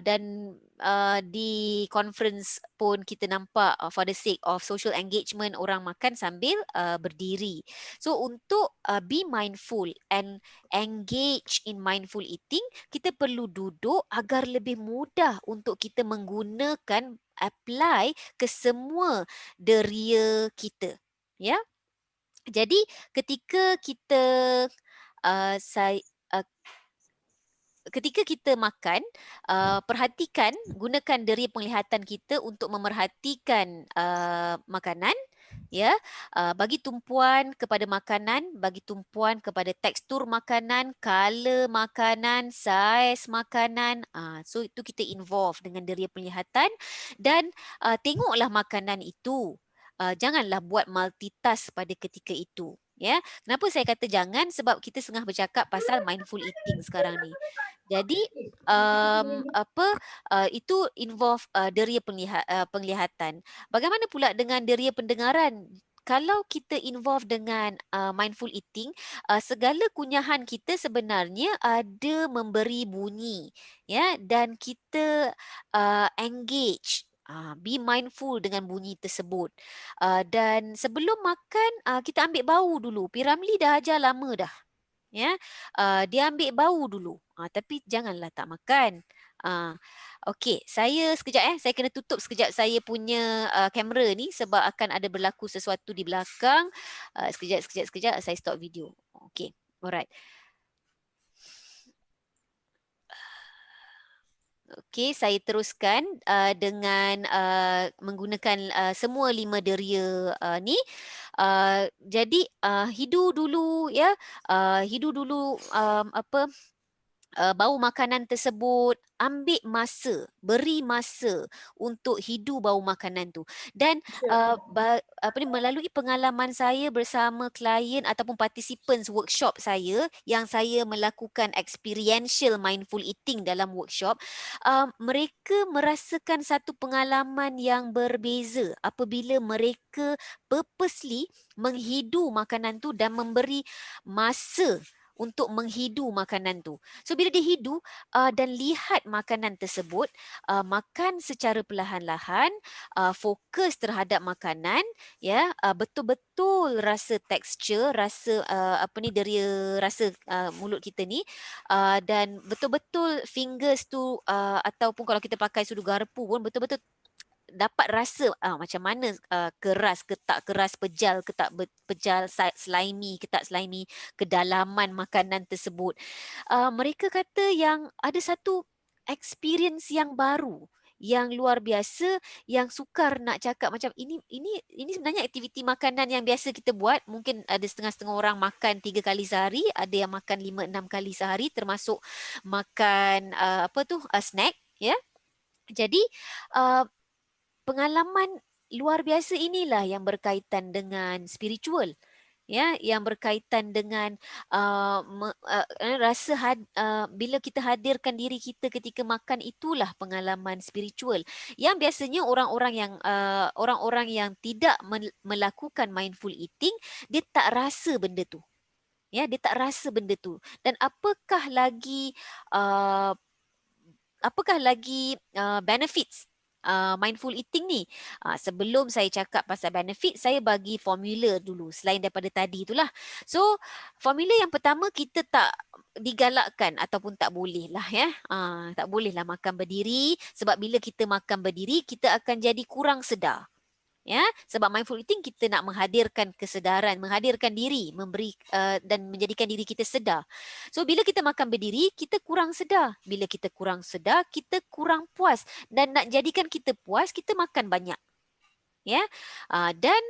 dan di conference pun kita nampak for the sake of social engagement orang makan sambil berdiri. So untuk be mindful and engage in mindful eating, kita perlu duduk agar lebih mudah untuk kita menggunakan apply ke semua deria kita. Ya. Jadi ketika kita ketika kita makan, perhatikan, gunakan deria penglihatan kita untuk memerhatikan makanan, ya. Bagi tumpuan kepada makanan, bagi tumpuan kepada tekstur makanan, color makanan, saiz makanan. So itu kita involve dengan deria penglihatan dan tengoklah makanan itu. Janganlah buat multitask pada ketika itu. Ya, kenapa saya kata jangan? Sebab kita tengah bercakap pasal mindful eating sekarang ni. Jadi itu involve deria penglihatan. Bagaimana pula dengan deria pendengaran? Kalau kita involve dengan mindful eating, segala kunyahan kita sebenarnya ada memberi bunyi, ya, dan kita engage. Be mindful dengan bunyi tersebut. Dan sebelum makan, kita ambil bau dulu. Piramli dah ajar lama dah. Ya, dia ambil bau dulu. Tapi janganlah tak makan. Okey, saya sekejap saya kena tutup sekejap saya punya kamera ni sebab akan ada berlaku sesuatu di belakang. Sekejap saya stop video. Okey, alright. Okey, saya teruskan dengan menggunakan semua 5 deria ni. Jadi hidu dulu ya, hidu dulu bau makanan tersebut, ambil masa, beri masa untuk hidu bau makanan tu. Dan melalui pengalaman saya bersama klien ataupun participants workshop saya yang saya melakukan experiential mindful eating dalam workshop, mereka merasakan satu pengalaman yang berbeza apabila mereka purposely menghidu makanan tu dan memberi masa untuk menghidu makanan tu. So bila dia hidu dan lihat makanan tersebut, makan secara perlahan-lahan, fokus terhadap makanan, ya, betul-betul rasa tekstur, rasa deria rasa mulut kita ni, dan betul-betul fingers tu ataupun kalau kita pakai sudu garpu pun betul-betul dapat rasa macam mana keras ke tak keras, pejal ke tak pejal, slimy ke tak slimy, kedalaman makanan tersebut. Mereka kata yang ada satu experience yang baru, yang luar biasa, yang sukar nak cakap macam ini sebenarnya aktiviti makanan yang biasa kita buat. Mungkin ada setengah-setengah orang makan 3 kali sehari, ada yang makan 5-6 kali sehari termasuk makan snack, ya. Jadi pengalaman luar biasa inilah yang berkaitan dengan spiritual, ya, yang berkaitan dengan bila kita hadirkan diri kita ketika makan, itulah pengalaman spiritual yang biasanya orang-orang yang tidak melakukan mindful eating, dia tak rasa benda tu, ya, dia tak rasa benda tu. Dan apakah lagi benefits mindful eating ni? Sebelum saya cakap pasal benefit, saya bagi formula dulu selain daripada tadi itulah. So formula yang pertama, kita tak digalakkan ataupun tak boleh lah, ya. Tak boleh lah makan berdiri, sebab bila kita makan berdiri kita akan jadi kurang sedar. Ya, sebab mindful eating kita nak menghadirkan kesedaran, menghadirkan diri, memberi dan menjadikan diri kita sedar. So bila kita makan berdiri, kita kurang sedar. Bila kita kurang sedar, kita kurang puas, dan nak jadikan kita puas, kita makan banyak. Ya. Dan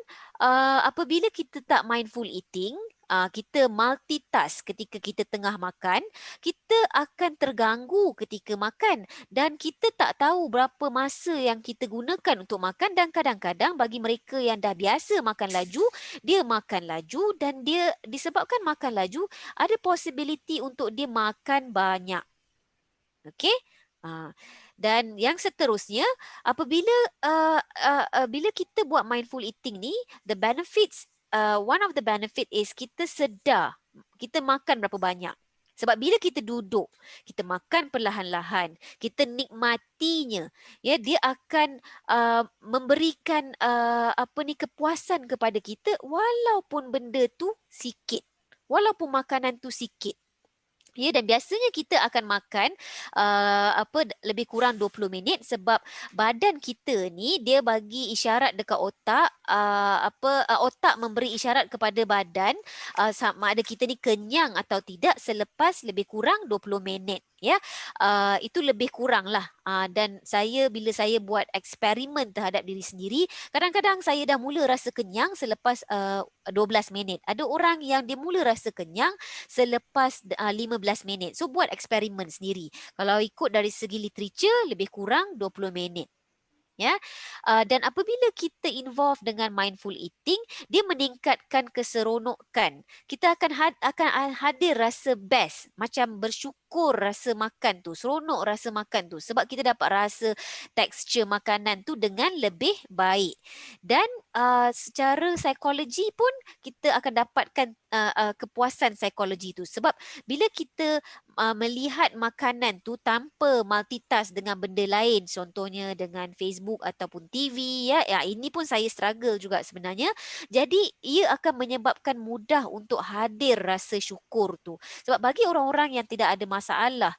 apabila kita tak mindful eating, kita multitask ketika kita tengah makan, kita akan terganggu ketika makan dan kita tak tahu berapa masa yang kita gunakan untuk makan. Dan kadang-kadang bagi mereka yang dah biasa makan laju, dia makan laju, dan dia disebabkan makan laju, ada possibility untuk dia makan banyak. Okey? Dan yang seterusnya, apabila bila kita buat mindful eating ni, the benefits, one of the benefit is kita sedar kita makan berapa banyak. Sebab bila kita duduk, kita makan perlahan-lahan, kita nikmatinya, ya, dia akan memberikan kepuasan kepada kita walaupun benda tu sikit, walaupun makanan tu sikit. Ya, dan biasanya kita akan makan lebih kurang 20 minit sebab badan kita ni dia bagi isyarat dekat otak, otak memberi isyarat kepada badan sama ada kita ni kenyang atau tidak selepas lebih kurang 20 minit. Ya, itu lebih kurang lah. Dan bila saya buat eksperimen terhadap diri sendiri, kadang-kadang saya dah mula rasa kenyang selepas 12 minit. Ada orang yang dia mula rasa kenyang selepas 15 minit. So buat eksperimen sendiri. Kalau ikut dari segi literature, lebih kurang 20 minit. Ya, dan apabila kita involve dengan mindful eating, dia meningkatkan keseronokan. Kita akan hadir rasa best, macam bersyukur rasa makan tu, seronok rasa makan tu, sebab kita dapat rasa tekstur makanan tu dengan lebih baik. Dan secara psikologi pun kita akan dapatkan kepuasan psikologi tu, sebab bila kita melihat makanan tu tanpa multitask dengan benda lain, contohnya dengan Facebook ataupun TV, ya, ini pun saya struggle juga sebenarnya. Jadi ia akan menyebabkan mudah untuk hadir rasa syukur tu. Sebab bagi orang-orang yang tidak ada masalah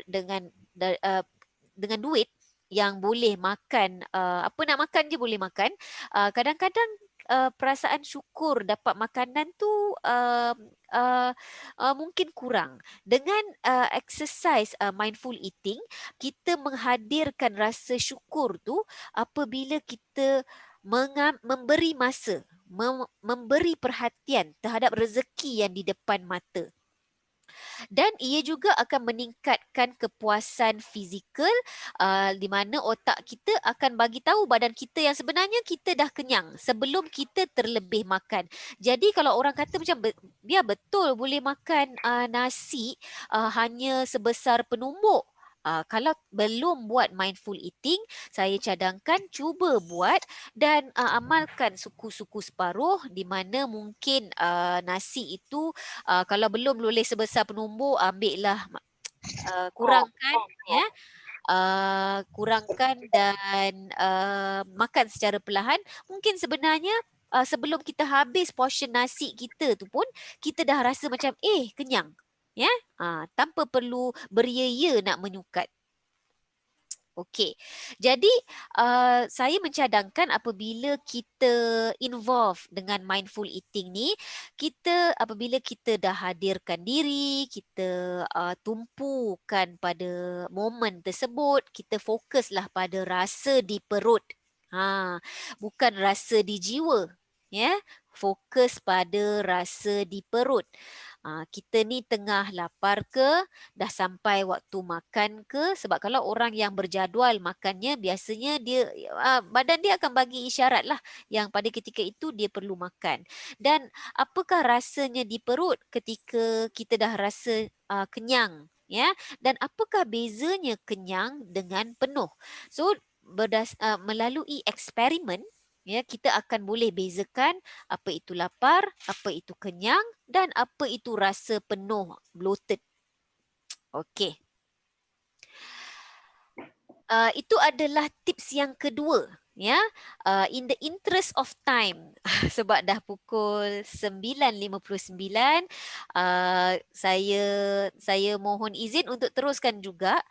dengan duit, yang boleh makan apa nak makan je boleh makan, kadang-kadang perasaan syukur dapat makanan tu mungkin kurang. Dengan exercise mindful eating, kita menghadirkan rasa syukur tu apabila kita memberi masa, memberi perhatian terhadap rezeki yang di depan mata. Dan ia juga akan meningkatkan kepuasan fizikal di mana otak kita akan bagi tahu badan kita yang sebenarnya kita dah kenyang sebelum kita terlebih makan. Jadi kalau orang kata macam dia betul boleh makan nasi hanya sebesar penumbuk. Kalau belum buat mindful eating, saya cadangkan cuba buat dan amalkan suku-suku separuh di mana mungkin nasi itu kalau belum boleh sebesar penumbuk, ambillah kurangkan ya. Kurangkan dan makan secara perlahan. Mungkin sebenarnya sebelum kita habis portion nasi kita tu pun kita dah rasa macam kenyang ya, tanpa perlu beria-ia nak menyukat. Okey, jadi saya mencadangkan apabila kita involve dengan mindful eating ni, kita apabila kita dah hadirkan diri, kita tumpukan pada momen tersebut, kita fokuslah pada rasa di perut. Bukan rasa di jiwa, ya. Fokus pada rasa di perut. Kita ni tengah lapar ke, dah sampai waktu makan ke? Sebab kalau orang yang berjadual makannya, biasanya dia badan dia akan bagi isyarat lah yang pada ketika itu dia perlu makan. Dan apakah rasanya di perut ketika kita dah rasa kenyang? Ya, dan apakah bezanya kenyang dengan penuh? So melalui eksperimen, ya, kita akan boleh bezakan apa itu lapar, apa itu kenyang dan apa itu rasa penuh, bloated. Okey. Itu adalah tips yang kedua, ya. In the interest of time, sebab dah pukul 9.59, saya mohon izin untuk teruskan juga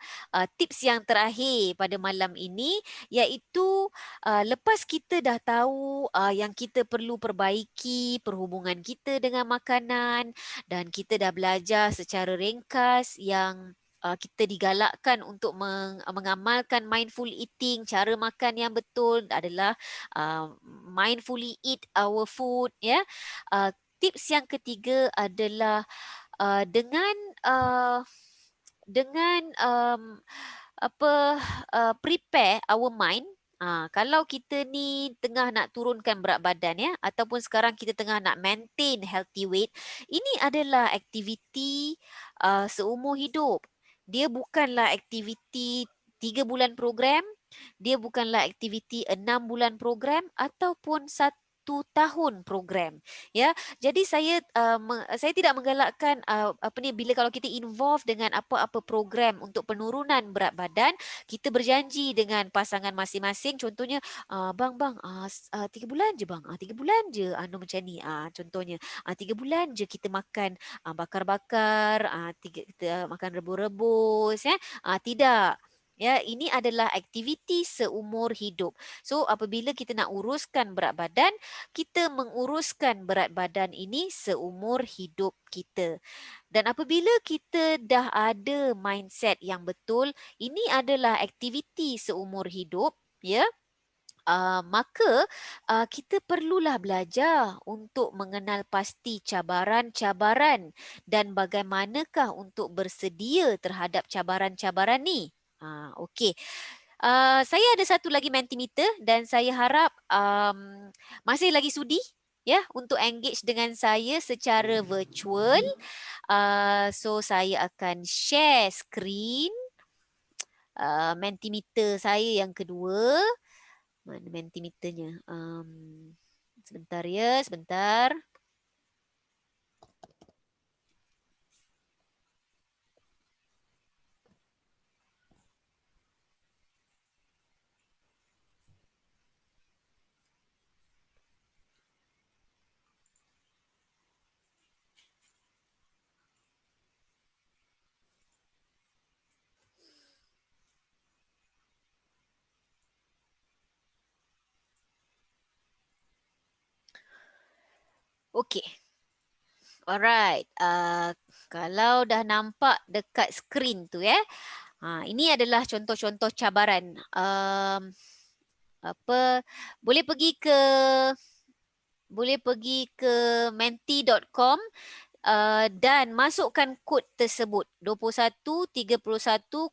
tips yang terakhir pada malam ini, iaitu lepas kita dah tahu yang kita perlu perbaiki perhubungan kita dengan makanan dan kita dah belajar secara ringkas yang kita digalakkan untuk mengamalkan mindful eating, cara makan yang betul adalah mindfully eat our food, ya. Tips yang ketiga adalah dengan prepare our mind. Kalau kita ni tengah nak turunkan berat badan, ya, ataupun sekarang kita tengah nak maintain healthy weight, ini adalah aktiviti seumur hidup. Dia bukanlah aktiviti 3 bulan program, dia bukanlah aktiviti 6 bulan program ataupun 1 tahun program, ya. Jadi saya tidak menggalakkan bila kalau kita involve dengan apa-apa program untuk penurunan berat badan, kita berjanji dengan pasangan masing-masing, contohnya bang 3 bulan je bang, 3 bulan je macam ni, contohnya 3 bulan je kita makan bakar-bakar, kita makan rebus-rebus, ya. Tidak. Ya, ini adalah aktiviti seumur hidup. So, apabila kita nak uruskan berat badan, kita menguruskan berat badan ini seumur hidup kita. Dan apabila kita dah ada mindset yang betul, ini adalah aktiviti seumur hidup, ya. Maka kita perlulah belajar untuk mengenal pasti cabaran-cabaran dan bagaimanakah untuk bersedia terhadap cabaran-cabaran ni. Okey. Saya ada satu lagi Mentimeter dan saya harap masih lagi sudi, ya, untuk engage dengan saya secara virtual. So saya akan share screen Mentimeter saya yang kedua. Mana Mentimeternya? Sebentar ya, sebentar. Okey. Alright. Kalau dah nampak dekat skrin tu ya. Ini adalah contoh-contoh cabaran. Boleh pergi ke menti.com dan masukkan kod tersebut 21310666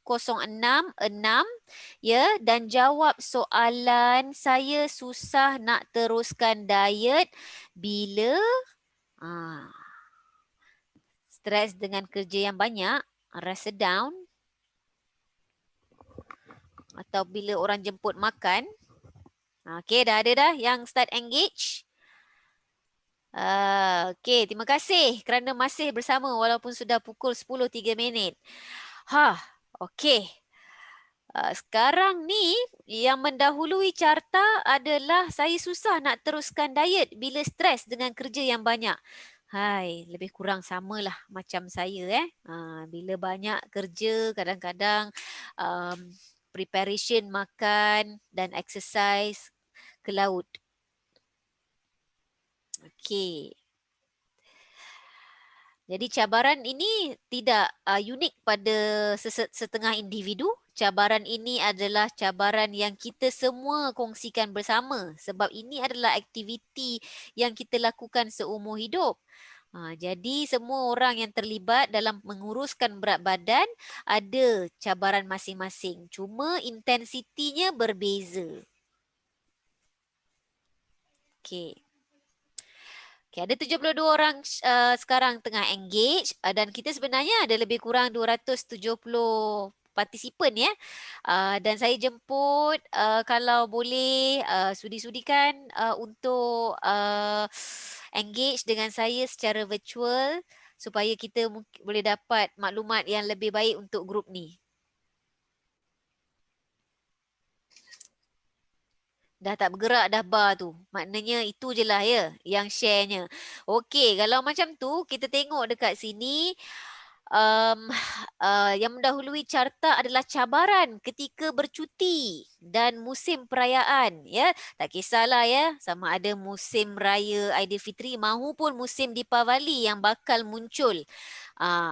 ya, dan jawab soalan saya susah nak teruskan diet bila stres dengan kerja yang banyak, rasa down, atau bila orang jemput makan. Okey, dah ada dah yang start engage. Okey, terima kasih kerana masih bersama walaupun sudah pukul 10.03. Okey. Sekarang ni yang mendahului carta adalah saya susah nak teruskan diet bila stres dengan kerja yang banyak. Hai, lebih kurang samalah macam saya bila banyak kerja kadang-kadang preparation makan dan exercise ke laut. Okey. Jadi cabaran ini tidak unik pada setengah individu. Cabaran ini adalah cabaran yang kita semua kongsikan bersama sebab ini adalah aktiviti yang kita lakukan seumur hidup. Jadi semua orang yang terlibat dalam menguruskan berat badan ada cabaran masing-masing. Cuma intensitinya berbeza. Okey. Okay, ada 72 orang sekarang tengah engage dan kita sebenarnya ada lebih kurang 270 partisipan ya. Dan saya jemput kalau boleh sudi-sudikan untuk engage dengan saya secara virtual supaya kita boleh dapat maklumat yang lebih baik untuk grup ni. Dah tak bergerak dah bar tu. Maknanya itu je lah ya yang sharenya. Okey, kalau macam tu kita tengok dekat sini. Yang mendahului carta adalah cabaran ketika bercuti dan musim perayaan ya. Tak kisahlah ya, sama ada musim raya Aidilfitri mahupun musim Deepavali yang bakal muncul.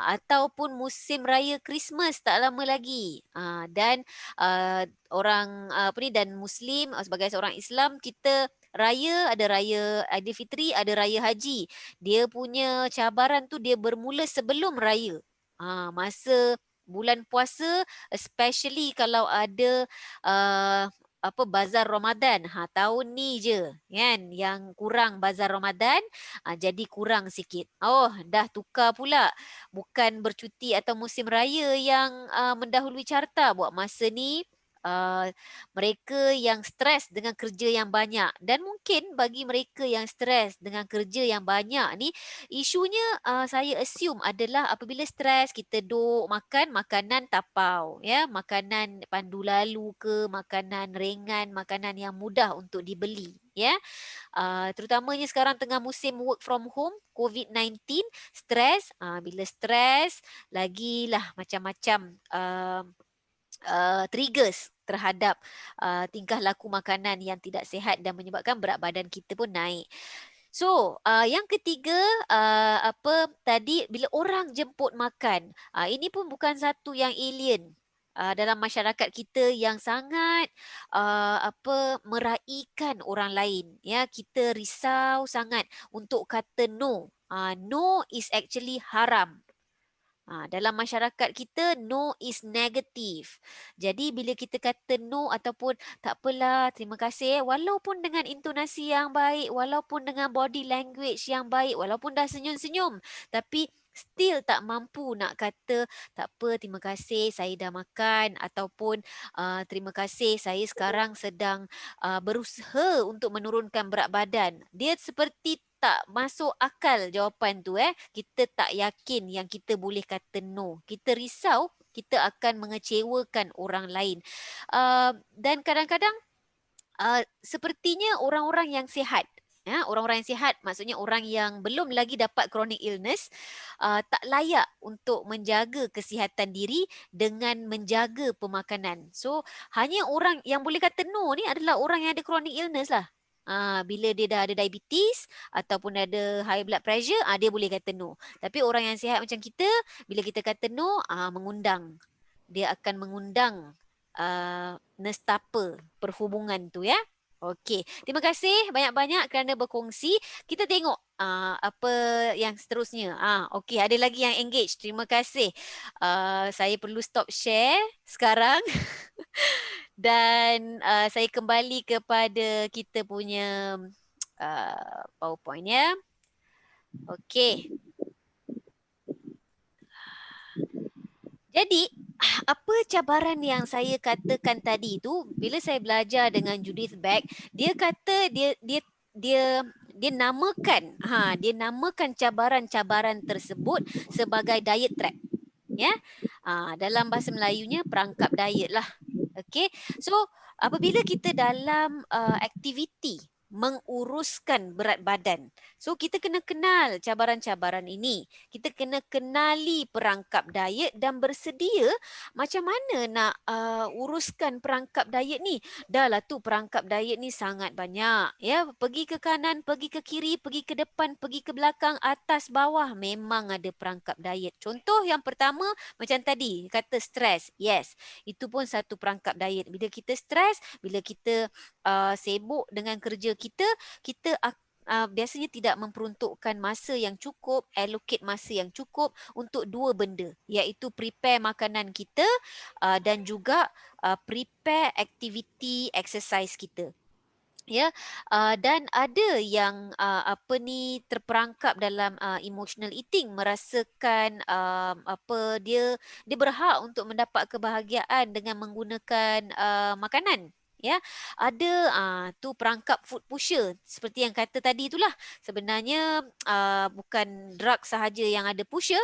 Ataupun musim raya Christmas tak lama lagi. Dan orang dan Muslim sebagai seorang Islam kita ada raya Aidilfitri, ada raya haji. Dia punya cabaran tu dia bermula sebelum raya. Masa bulan puasa, especially kalau ada bazar Ramadan. Tahun ni je kan yang kurang bazar Ramadan, jadi kurang sikit. Dah tukar pula. Bukan bercuti atau musim raya yang mendahului carta buat masa ni. Mereka yang stres dengan kerja yang banyak, dan mungkin bagi mereka yang stres dengan kerja yang banyak ni, isunya saya assume adalah apabila stres kita duk makan makanan tapau ya, makanan pandu lalu ke, makanan ringan, makanan yang mudah untuk dibeli ya. Terutamanya sekarang tengah musim work from home, COVID-19, stres, bila stres lagilah macam-macam triggers terhadap tingkah laku makanan yang tidak sihat dan menyebabkan berat badan kita pun naik. So, yang ketiga tadi bila orang jemput makan, ini pun bukan satu yang alien dalam masyarakat kita yang sangat meraihkan orang lain ya. Kita risau sangat untuk kata no. No is actually haram. Dalam masyarakat kita, no is negative. Jadi bila kita kata no ataupun tak apalah, terima kasih, walaupun dengan intonasi yang baik, walaupun dengan body language yang baik, walaupun dah senyum-senyum, tapi still tak mampu nak kata tak apa, terima kasih saya dah makan, ataupun terima kasih saya sekarang sedang berusaha untuk menurunkan berat badan. Dia seperti tak masuk akal jawapan tu Kita tak yakin yang kita boleh kata no. Kita risau kita akan mengecewakan orang lain. Dan kadang-kadang sepertinya orang-orang yang sihat, orang-orang yang sihat maksudnya orang yang belum lagi dapat chronic illness, tak layak untuk menjaga kesihatan diri dengan menjaga pemakanan. So hanya orang yang boleh kata no ni adalah orang yang ada chronic illness lah. Bila dia dah ada diabetes ataupun ada high blood pressure, dia boleh kata no. Tapi orang yang sihat macam kita, bila kita kata no, mengundang. Dia akan mengundang nestapa perhubungan tu ya. Okey, terima kasih banyak-banyak kerana berkongsi. Kita tengok apa yang seterusnya. Okey, ada lagi yang engage. Terima kasih. Saya perlu stop share sekarang. Dan saya kembali kepada kita punya PowerPoint ya. Okey. Jadi, apa cabaran yang saya katakan tadi tu, bila saya belajar dengan Judith Beck, dia kata dia namakan dia namakan cabaran-cabaran tersebut sebagai diet trap. Ya. Dalam bahasa Melayunya perangkap diet lah. Okey. So, apabila kita dalam aktiviti menguruskan berat badan. So kita kena kenal cabaran-cabaran ini. Kita kena kenali perangkap diet dan bersedia macam mana nak uruskan perangkap diet ni. Dah lah tu perangkap diet ni sangat banyak. Ya, pergi ke kanan, pergi ke kiri, pergi ke depan, pergi ke belakang, atas, bawah memang ada perangkap diet. Contoh yang pertama macam tadi kata stres. Yes, itu pun satu perangkap diet. Bila kita stres, bila kita sibuk dengan kerja kita biasanya tidak memperuntukkan masa yang cukup, allocate masa yang cukup untuk dua benda, iaitu prepare makanan kita dan juga prepare aktiviti exercise kita. Ya, dan ada yang terperangkap dalam emotional eating, merasakan dia berhak untuk mendapat kebahagiaan dengan menggunakan makanan. Ya, ada tu perangkap food pusher seperti yang kata tadi itulah. Sebenarnya bukan drug sahaja yang ada pusher,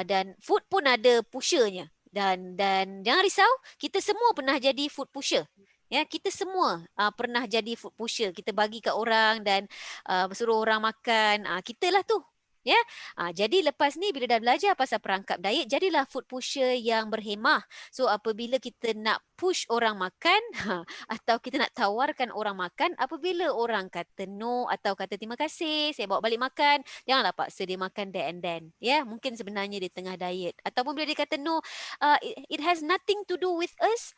dan food pun ada pushernya. Dan jangan risau, kita semua pernah jadi food pusher. Ya, kita semua pernah jadi food pusher. Kita bagi kat orang dan suruh orang makan. Kita lah tu. Ya, jadi lepas ni bila dah belajar pasal perangkap diet, jadilah food pusher yang berhemah. So apabila kita nak push orang makan atau kita nak tawarkan orang makan, apabila orang kata no atau kata terima kasih, saya bawa balik makan, janganlah paksa dia makan there and then. Ya, mungkin sebenarnya dia tengah diet. Ataupun bila dia kata no, it has nothing to do with us.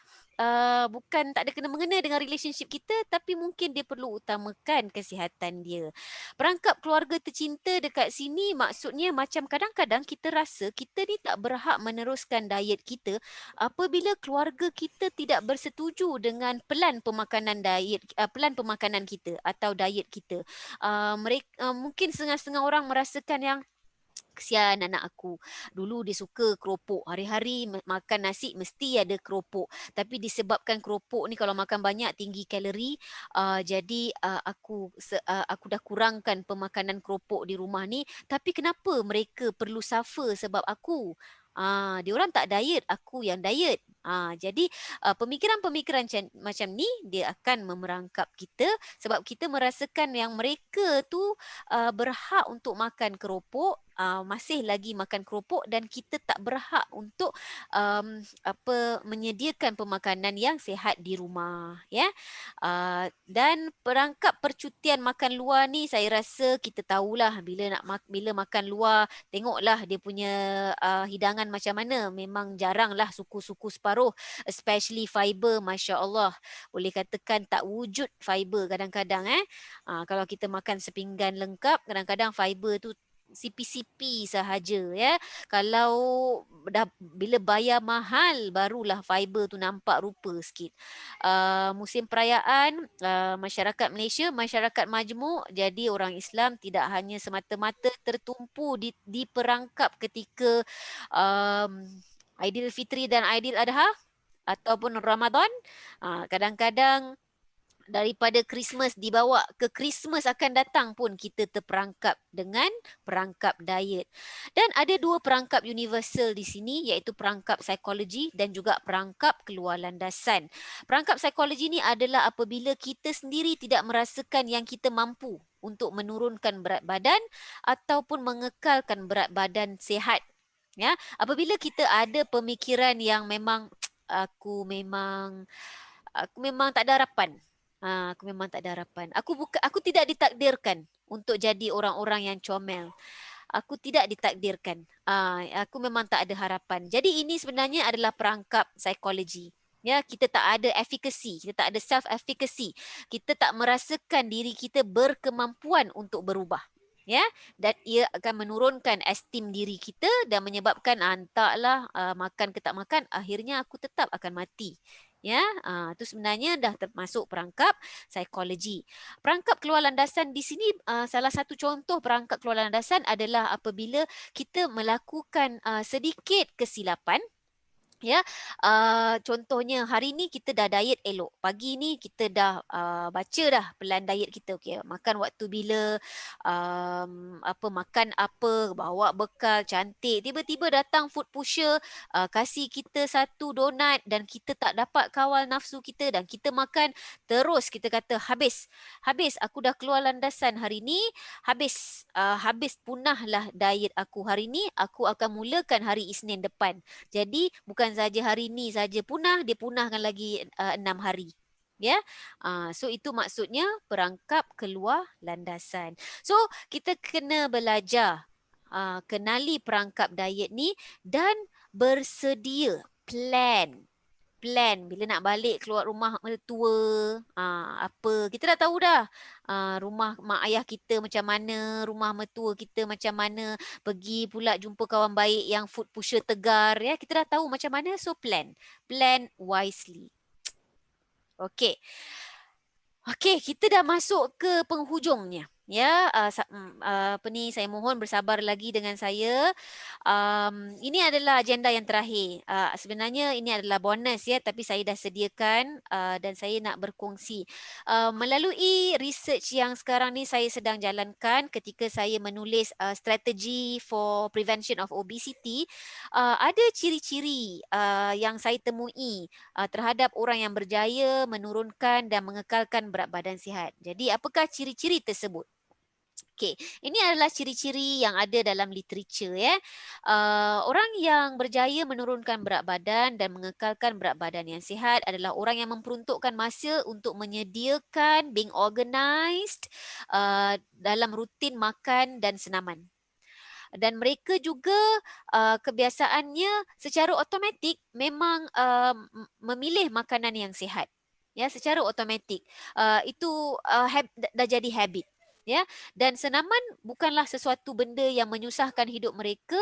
Bukan tak ada kena mengena dengan relationship kita, tapi mungkin dia perlu utamakan kesihatan dia. Perangkap keluarga tercinta dekat sini maksudnya macam kadang-kadang kita rasa kita ni tak berhak meneruskan diet kita apabila keluarga kita tidak bersetuju dengan pelan pemakanan kita atau diet kita. Mereka mungkin setengah-setengah orang merasakan yang kesian anak aku. Dulu dia suka keropok. Hari-hari makan nasi mesti ada keropok. Tapi disebabkan keropok ni kalau makan banyak tinggi kalori, jadi aku dah kurangkan pemakanan keropok di rumah ni. Tapi kenapa mereka perlu suffer sebab aku? Diorang tak diet, aku yang diet. Jadi pemikiran-pemikiran macam ni dia akan memerangkap kita sebab kita merasakan yang mereka tu berhak untuk makan keropok, masih lagi makan keropok, dan kita tak berhak untuk menyediakan pemakanan yang sihat di rumah, ya. Dan perangkap percutian makan luar ni saya rasa kita tahulah bila makan luar, tengoklah dia punya hidangan macam mana. Memang jaranglah suku-suku separuh, especially fiber, masya-Allah. Boleh katakan tak wujud fiber kadang-kadang kalau kita makan sepinggan lengkap, kadang-kadang fiber tu sipi-sipi sahaja, ya. Kalau bila bayar mahal barulah fiber tu nampak rupa sikit. Musim perayaan, masyarakat Malaysia, masyarakat majmuk, jadi orang Islam tidak hanya semata-mata tertumpu di perangkap ketika Aidilfitri dan Aidil Adha ataupun Ramadan. Kadang-kadang daripada Christmas dibawa ke Christmas akan datang pun kita terperangkap dengan perangkap diet. Dan ada dua perangkap universal di sini, iaitu perangkap psikologi dan juga perangkap keluar landasan. Perangkap psikologi ni adalah apabila kita sendiri tidak merasakan yang kita mampu untuk menurunkan berat badan ataupun mengekalkan berat badan sihat. Ya, apabila kita ada pemikiran yang memang aku memang tak ada harapan. Aku memang tak ada harapan. Aku tidak ditakdirkan untuk jadi orang-orang yang comel. Aku tidak ditakdirkan. Aku memang tak ada harapan. Jadi ini sebenarnya adalah perangkap psikologi. Ya, kita tak ada efficacy, kita tak ada self efficacy. Kita tak merasakan diri kita berkemampuan untuk berubah. Ya, dan ia akan menurunkan esteem diri kita dan menyebabkan entahlah makan ke tak makan, akhirnya aku tetap akan mati. Ya, itu sebenarnya dah termasuk perangkap psikologi. Perangkap keluar landasan di sini, salah satu contoh perangkap keluar landasan adalah apabila kita melakukan sedikit kesilapan. Ya, contohnya hari ni kita dah diet elok. Pagi ni kita dah baca dah plan diet kita. Okay, makan waktu bila, makan apa, bawa bekal cantik. Tiba-tiba datang food pusher, kasih kita satu donat dan kita tak dapat kawal nafsu kita dan kita makan terus. Kita kata habis, aku dah keluar landasan hari ni, habis punahlah diet aku hari ni. Aku akan mulakan hari Isnin depan. Jadi bukan saja hari ni saja punah, dia punahkan lagi 6 hari. Ya, so itu maksudnya perangkap keluar landasan. So kita kena belajar kenali perangkap diet ni dan bersedia plan bila nak balik keluar rumah mertua, apa kita dah tahu dah, rumah mak ayah kita macam mana, rumah mertua kita macam mana, pergi pula jumpa kawan baik yang food pusher tegar, ya kita dah tahu macam mana. So plan wisely. Okey, kita dah masuk ke penghujungnya. Ya, apa ni, saya mohon bersabar lagi dengan saya. Ini adalah agenda yang terakhir. Sebenarnya ini adalah bonus ya, tapi saya dah sediakan dan saya nak berkongsi. Melalui research yang sekarang ni saya sedang jalankan ketika saya menulis strategi for prevention of obesity, ada ciri-ciri yang saya temui terhadap orang yang berjaya menurunkan dan mengekalkan berat badan sihat. Jadi apakah ciri-ciri tersebut? Okey, ini adalah ciri-ciri yang ada dalam literature ya. Orang yang berjaya menurunkan berat badan dan mengekalkan berat badan yang sihat adalah orang yang memperuntukkan masa untuk menyediakan being organised dalam rutin makan dan senaman. Dan mereka juga kebiasaannya secara automatik memang memilih makanan yang sihat. Ya, secara automatik. Itu dah jadi habit. Ya, dan senaman bukanlah sesuatu benda yang menyusahkan hidup mereka,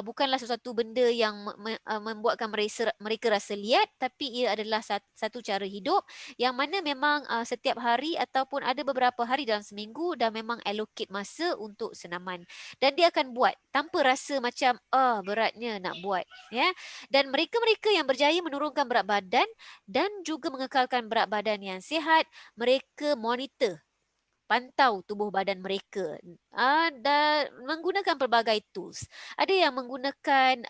bukanlah sesuatu benda yang membuatkan mereka rasa liat, tapi ia adalah satu cara hidup yang mana memang setiap hari ataupun ada beberapa hari dalam seminggu dah memang allocate masa untuk senaman, dan dia akan buat tanpa rasa macam beratnya nak buat, ya. Dan mereka-mereka yang berjaya menurunkan berat badan dan juga mengekalkan berat badan yang sihat, mereka monitor, pantau tubuh badan mereka dan menggunakan pelbagai tools. Ada yang menggunakan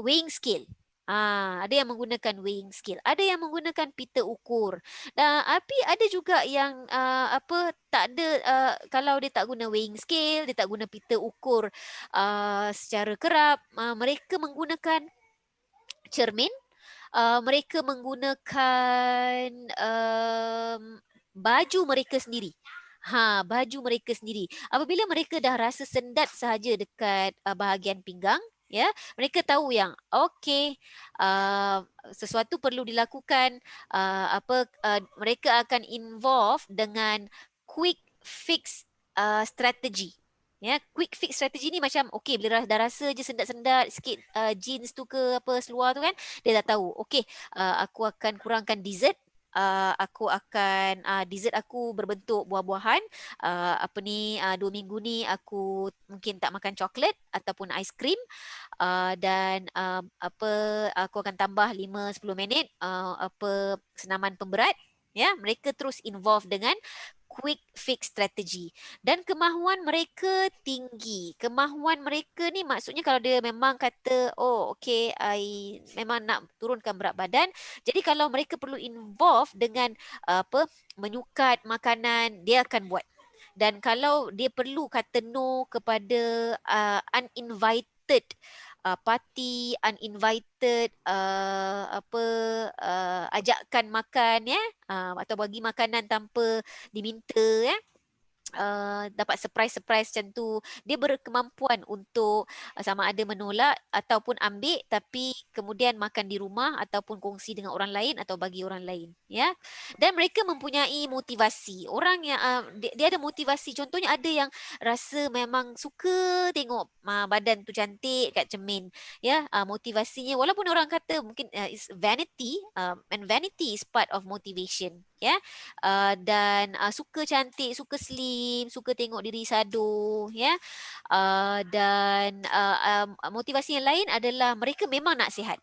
weighing scale. Ada yang menggunakan weighing scale, ada yang menggunakan pita ukur. Tapi ada juga yang tak ada, kalau dia tak guna weighing scale, dia tak guna pita ukur secara kerap, mereka menggunakan cermin. Mereka menggunakan baju mereka sendiri. Baju mereka sendiri. Apabila mereka dah rasa sendat sahaja dekat bahagian pinggang, ya, mereka tahu yang okey, sesuatu perlu dilakukan. Mereka akan involve dengan quick fix strategy. Ya, quick fix strategi ni macam okey, bila dah rasa je sendat-sendat sikit jeans tu ke apa seluar tu kan, dia dah tahu okey, aku akan kurangkan dessert. Aku akan dessert aku berbentuk buah-buahan. 2 minggu ni aku mungkin tak makan coklat ataupun aiskrim, dan aku akan tambah 5-10 minit senaman pemberat. Ya, mereka terus involve dengan quick fix strategy dan kemahuan mereka tinggi. Kemahuan mereka ni maksudnya kalau dia memang kata okey, I memang nak turunkan berat badan, jadi kalau mereka perlu involve dengan menyukat makanan, dia akan buat. Dan kalau dia perlu kata no kepada uninvited party, uninvited ajakan makan ya, atau bagi makanan tanpa diminta ya. Dapat surprise macam tu, dia berkemampuan untuk sama ada menolak ataupun ambil, tapi kemudian makan di rumah ataupun kongsi dengan orang lain atau bagi orang lain ya. Dan mereka mempunyai motivasi. Orang yang dia ada motivasi, contohnya ada yang rasa memang suka tengok badan tu cantik kat cermin ya. Motivasinya walaupun orang kata mungkin is vanity, and vanity is part of motivation ya. Dan suka cantik, suka slim, suka tengok diri sado ya. Dan motivasi yang lain adalah mereka memang nak sihat.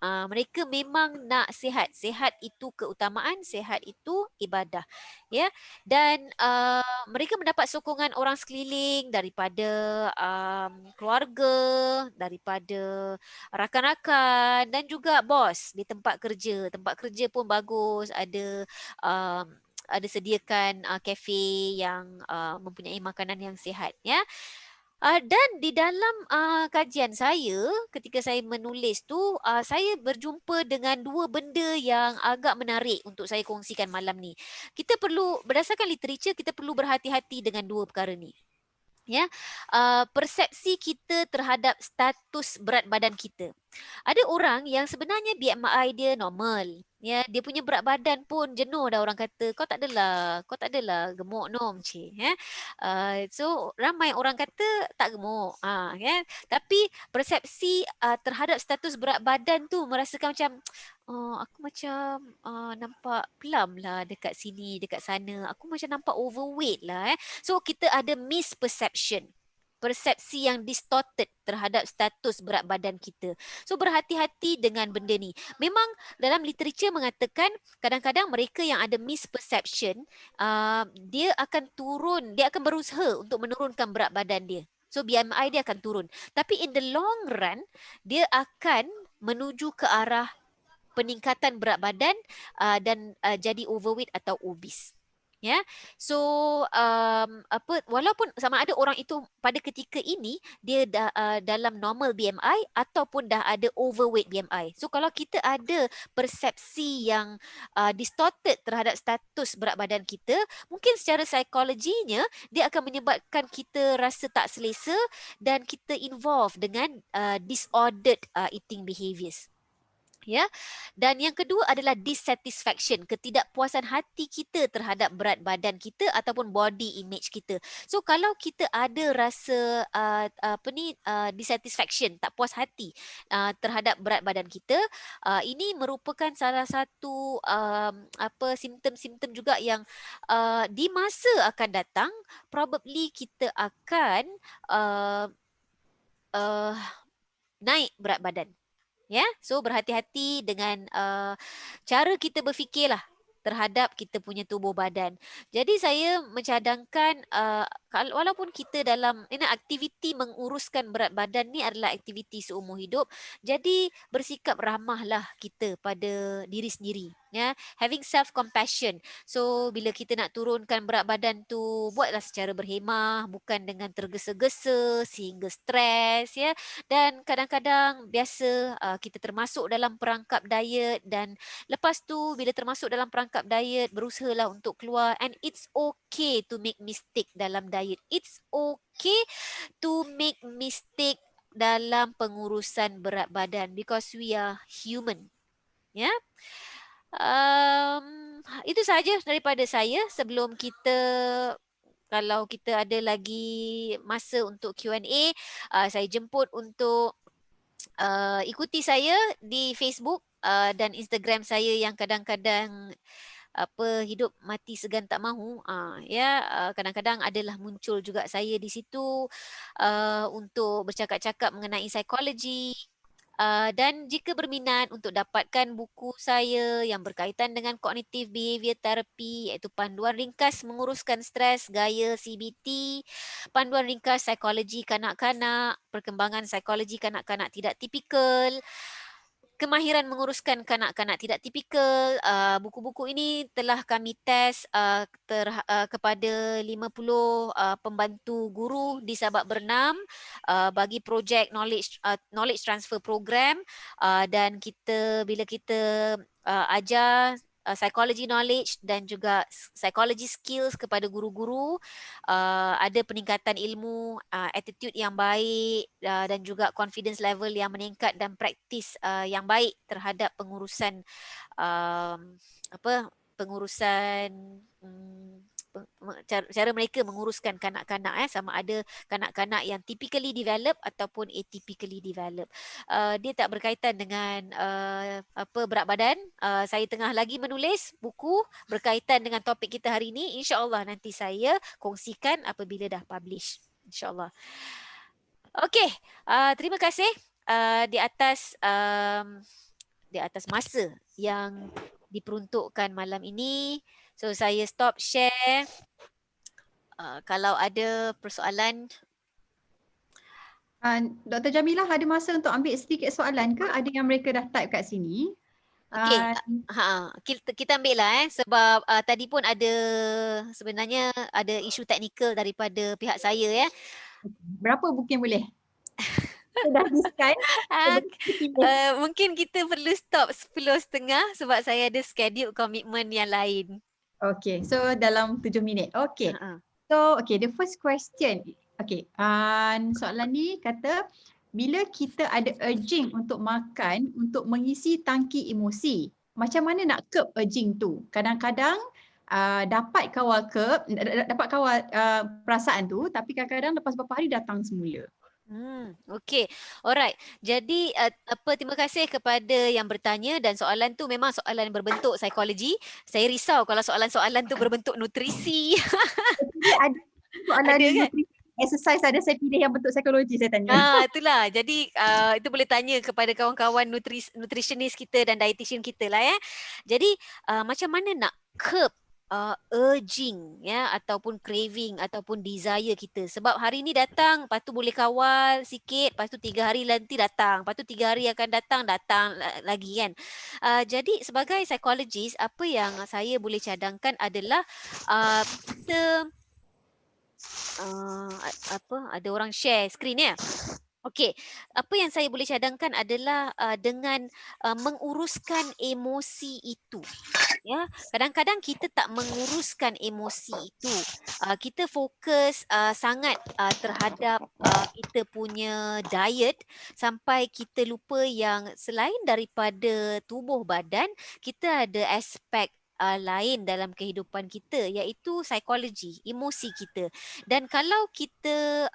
Mereka memang nak sihat. Sihat itu keutamaan, sihat itu ibadah. Ya. Dan mereka mendapat sokongan orang sekeliling, daripada keluarga, daripada rakan-rakan dan juga bos di tempat kerja. Tempat kerja pun bagus, ada sediakan kafe yang mempunyai makanan yang sihat ya. Dan di dalam kajian saya, ketika saya menulis tu, saya berjumpa dengan dua benda yang agak menarik untuk saya kongsikan malam ni. Kita perlu, berdasarkan literature, kita perlu berhati-hati dengan dua perkara ni. Ya, persepsi kita terhadap status berat badan kita. Ada orang yang sebenarnya BMI dia normal. Ya, dia punya berat badan pun jenuh dah orang kata, kau tak adalah gemuk nom cik. Ya. So ramai orang kata tak gemuk. Ya. Tapi persepsi terhadap status berat badan tu merasakan macam aku macam nampak plump lah dekat sini, dekat sana. Aku macam nampak overweight lah. So kita ada misperception. Persepsi yang distorted terhadap status berat badan kita. So berhati-hati dengan benda ni. Memang dalam literature mengatakan kadang-kadang mereka yang ada misperception, dia akan berusaha untuk menurunkan berat badan dia. So BMI dia akan turun. Tapi in the long run, dia akan menuju ke arah peningkatan berat badan dan jadi overweight atau obese. Ya, so walaupun sama ada orang itu pada ketika ini dia dalam normal BMI ataupun dah ada overweight BMI. So kalau kita ada persepsi yang distorted terhadap status berat badan kita, mungkin secara psikologinya dia akan menyebabkan kita rasa tak selesa dan kita involve dengan disordered eating behaviours. Ya. Dan yang kedua adalah dissatisfaction, ketidakpuasan hati kita terhadap berat badan kita ataupun body image kita. So kalau kita ada rasa dissatisfaction, tak puas hati terhadap berat badan kita, ini merupakan salah satu simptom-simptom juga yang di masa akan datang probably kita akan naik berat badan. Ya, so berhati-hati dengan cara kita berfikirlah terhadap kita punya tubuh badan. Jadi saya mencadangkan walaupun kita dalam aktiviti menguruskan berat badan ni adalah aktiviti seumur hidup, jadi bersikap ramahlah kita pada diri sendiri. Ya, having self compassion. So bila kita nak turunkan berat badan tu, buatlah secara berhemah, bukan dengan tergesa-gesa sehingga stres ya. Dan kadang-kadang biasa kita termasuk dalam perangkap diet, dan lepas tu bila termasuk dalam perangkap diet, berusahalah untuk keluar. And it's okay to make mistake dalam diet. It's okay to make mistake dalam pengurusan berat badan because we are human. Ya. Itu sahaja daripada saya. Sebelum kita, kalau kita ada lagi masa untuk Q&A, saya jemput untuk ikuti saya di Facebook dan Instagram saya yang kadang-kadang hidup mati segan tak mahu, kadang-kadang adalah muncul juga saya di situ untuk bercakap-cakap mengenai psikologi. Dan jika berminat untuk dapatkan buku saya yang berkaitan dengan Cognitive Behavior Therapy, iaitu Panduan Ringkas Menguruskan Stres Gaya CBT, Panduan Ringkas Psikologi Kanak-kanak, Perkembangan Psikologi Kanak-kanak Tidak Tipikal, kemahiran menguruskan kanak-kanak tidak tipikal. Buku-buku ini telah kami test kepada 50 pembantu guru di Sabak Bernam bagi projek knowledge transfer program, dan bila kita ajar psychology knowledge dan juga psychology skills kepada guru-guru, ada peningkatan ilmu, attitude yang baik, dan juga confidence level yang meningkat dan praktis yang baik terhadap pengurusan cara mereka menguruskan kanak-kanak, sama ada kanak-kanak yang typically develop ataupun atypically develop. Dia tak berkaitan dengan berat badan. Saya tengah lagi menulis buku berkaitan dengan topik kita hari ini. InsyaAllah nanti saya kongsikan apabila dah publish. InsyaAllah. Okey, terima kasih di atas masa yang diperuntukkan malam ini. So saya stop share. Kalau ada persoalan. Dr. Jamilah ada masa untuk ambil sedikit soalan ke? Ada yang mereka dah type kat sini. Okey, kita ambil lah sebab tadi pun sebenarnya ada isu teknikal daripada pihak saya ya. Berapa mungkin boleh? Dah diskan. Mungkin kita perlu stop 10.30 sebab saya ada schedule komitmen yang lain. Okay, so dalam 7 minit. Okay. So, okay, the first question. Okay, soalan ni kata, bila kita ada urging untuk makan untuk mengisi tangki emosi, macam mana nak curb urging tu? Kadang-kadang dapat kawal perasaan tu, tapi kadang-kadang lepas beberapa hari datang semula. Okay, alright. Jadi terima kasih kepada yang bertanya, dan soalan tu memang soalan berbentuk psikologi. Saya risau kalau soalan-soalan tu berbentuk nutrisi. Ada soalan kan? Exercise ada saya pilih yang bentuk psikologi saya tanya. Itulah. Jadi itu boleh tanya kepada kawan-kawan nutritionist kita dan dietitian kita lah ya. Jadi macam mana nak curb urging ya, ataupun craving ataupun desire kita, sebab hari ni datang, lepas tu boleh kawal sikit, lepas tu 3 hari nanti datang, lepas tu 3 hari akan datang lagi kan. Jadi sebagai psikologis, apa yang saya boleh cadangkan adalah kita ada orang share skrin ya. Okey, apa yang saya boleh cadangkan adalah dengan menguruskan emosi itu. Ya, kadang-kadang kita tak menguruskan emosi itu. Kita fokus sangat terhadap kita punya diet sampai kita lupa yang selain daripada tubuh badan, kita ada aspek lain dalam kehidupan kita, iaitu psikologi, emosi kita. Dan kalau kita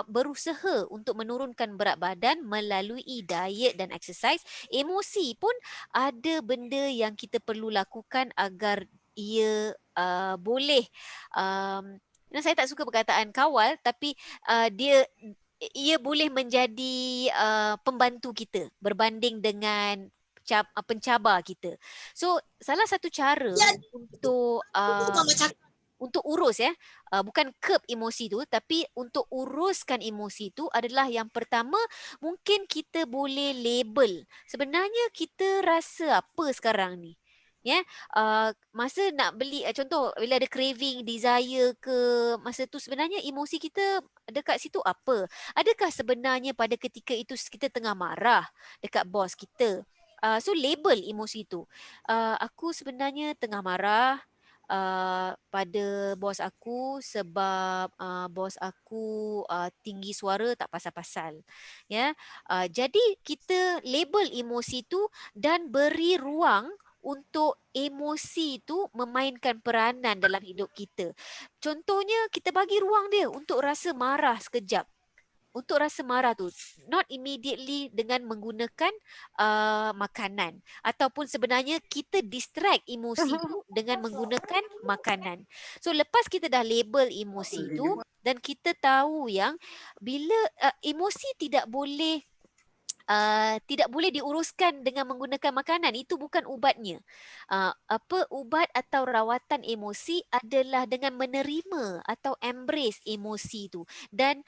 berusaha untuk menurunkan berat badan melalui diet dan exercise, emosi pun ada benda yang kita perlu lakukan agar ia boleh, saya tak suka perkataan kawal, tapi ia boleh menjadi pembantu kita berbanding dengan pencabar kita. So salah satu cara untuk urus bukan curb emosi tu, tapi untuk uruskan emosi tu adalah yang pertama, mungkin kita boleh label sebenarnya kita rasa apa sekarang ni. Masa nak beli, contoh bila ada craving, desire ke, masa tu sebenarnya emosi kita dekat situ apa? Adakah sebenarnya pada ketika itu kita tengah marah dekat bos kita? So label emosi tu. Aku sebenarnya tengah marah pada bos aku sebab bos aku tinggi suara tak pasal-pasal. Jadi kita label emosi tu dan beri ruang untuk emosi tu memainkan peranan dalam hidup kita. Contohnya kita bagi ruang dia untuk rasa marah sekejap. Untuk rasa marah tu, not immediately dengan menggunakan makanan, ataupun sebenarnya kita distract emosi tu dengan menggunakan makanan. So lepas kita dah label emosi tu dan kita tahu yang bila emosi tidak boleh diuruskan dengan menggunakan makanan, itu bukan ubatnya. Ubat atau rawatan emosi adalah dengan menerima atau embrace emosi tu. Dan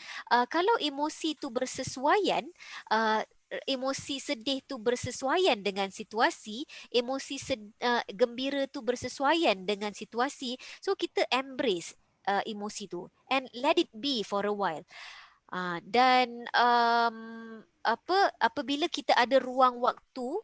kalau emosi tu bersesuaian, emosi sedih tu bersesuaian dengan situasi, emosi gembira tu bersesuaian dengan situasi, so kita embrace emosi tu and let it be for a while. Dan apabila kita ada ruang waktu,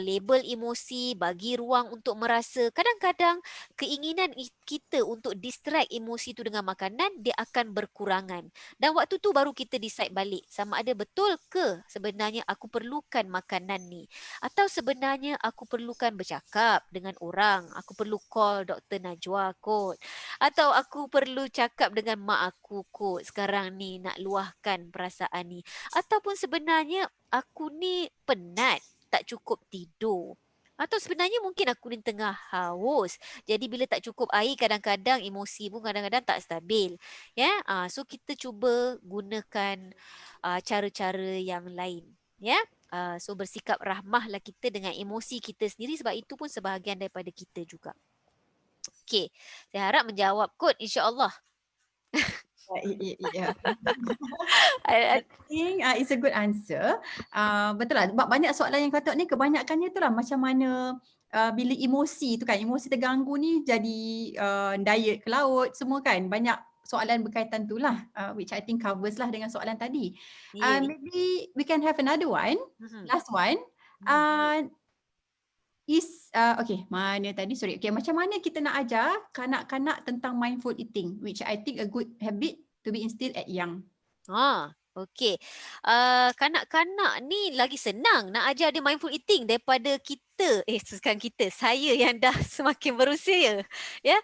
label emosi, bagi ruang untuk merasa, kadang-kadang keinginan kita untuk distract emosi tu dengan makanan dia akan berkurangan. Dan waktu tu baru kita decide balik sama ada betul ke sebenarnya aku perlukan makanan ni, atau sebenarnya aku perlukan bercakap dengan orang, aku perlu call Dr. Najwa kot, atau aku perlu cakap dengan mak aku kot sekarang ni nak luahkan perasaan ni, ataupun sebenarnya aku ni penat, tak cukup tidur, atau sebenarnya mungkin aku ni tengah haus. Jadi bila tak cukup air, kadang-kadang emosi pun kadang-kadang tak stabil. Ya, so kita cuba gunakan cara-cara yang lain. Ya, so bersikap rahmahlah kita dengan emosi kita sendiri, sebab itu pun sebahagian daripada kita juga. Okey, saya harap menjawab kot, insya-Allah. Yeah. I think it's a good answer. Betul lah. Banyak soalan yang kata ni kebanyakannya tu lah macam mana bila emosi tu kan, emosi terganggu ni jadi diet ke laut semua kan. Banyak soalan berkaitan tu lah which I think covers lah dengan soalan tadi. Ya. Maybe we can have another one. Last one. Okay, mana tadi? Sorry. Okay, macam mana kita nak ajar kanak-kanak tentang mindful eating, which I think a good habit to be instilled at young. Okey. Kanak-kanak ni lagi senang nak ajar dia mindful eating daripada kita. Sekarang saya yang dah semakin berusia. Ya.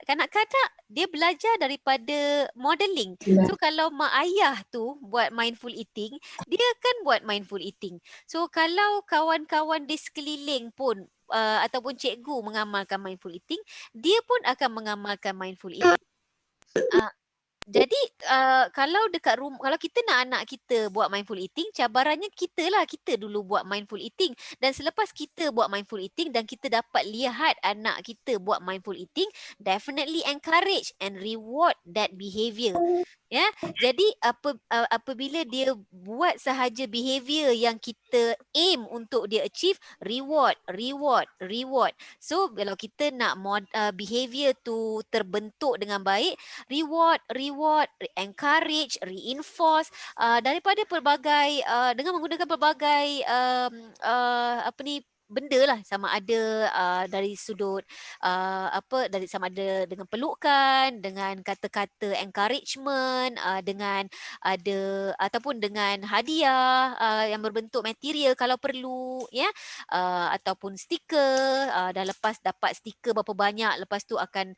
Kanak-kanak dia belajar daripada modeling. So kalau mak ayah tu buat mindful eating, dia akan buat mindful eating. So kalau kawan-kawan di sekeliling pun ataupun cikgu mengamalkan mindful eating, dia pun akan mengamalkan mindful eating. Jadi kalau dekat rumah, kalau kita nak anak kita buat mindful eating, cabarannya kita dulu buat mindful eating, dan selepas kita buat mindful eating dan kita dapat lihat anak kita buat mindful eating, definitely encourage and reward that behavior. Ya, jadi apabila dia buat sahaja behavior yang kita aim untuk dia achieve, reward. So kalau kita nak behavior tu terbentuk dengan baik, reward, encourage, reinforce daripada pelbagai dengan menggunakan pelbagai benda lah, sama ada dari sudut dari sama ada dengan pelukan, dengan kata-kata encouragement, dengan ada ataupun dengan hadiah yang berbentuk material kalau perlu, ya, ataupun stiker. Dah lepas dapat stiker berapa banyak, lepas tu akan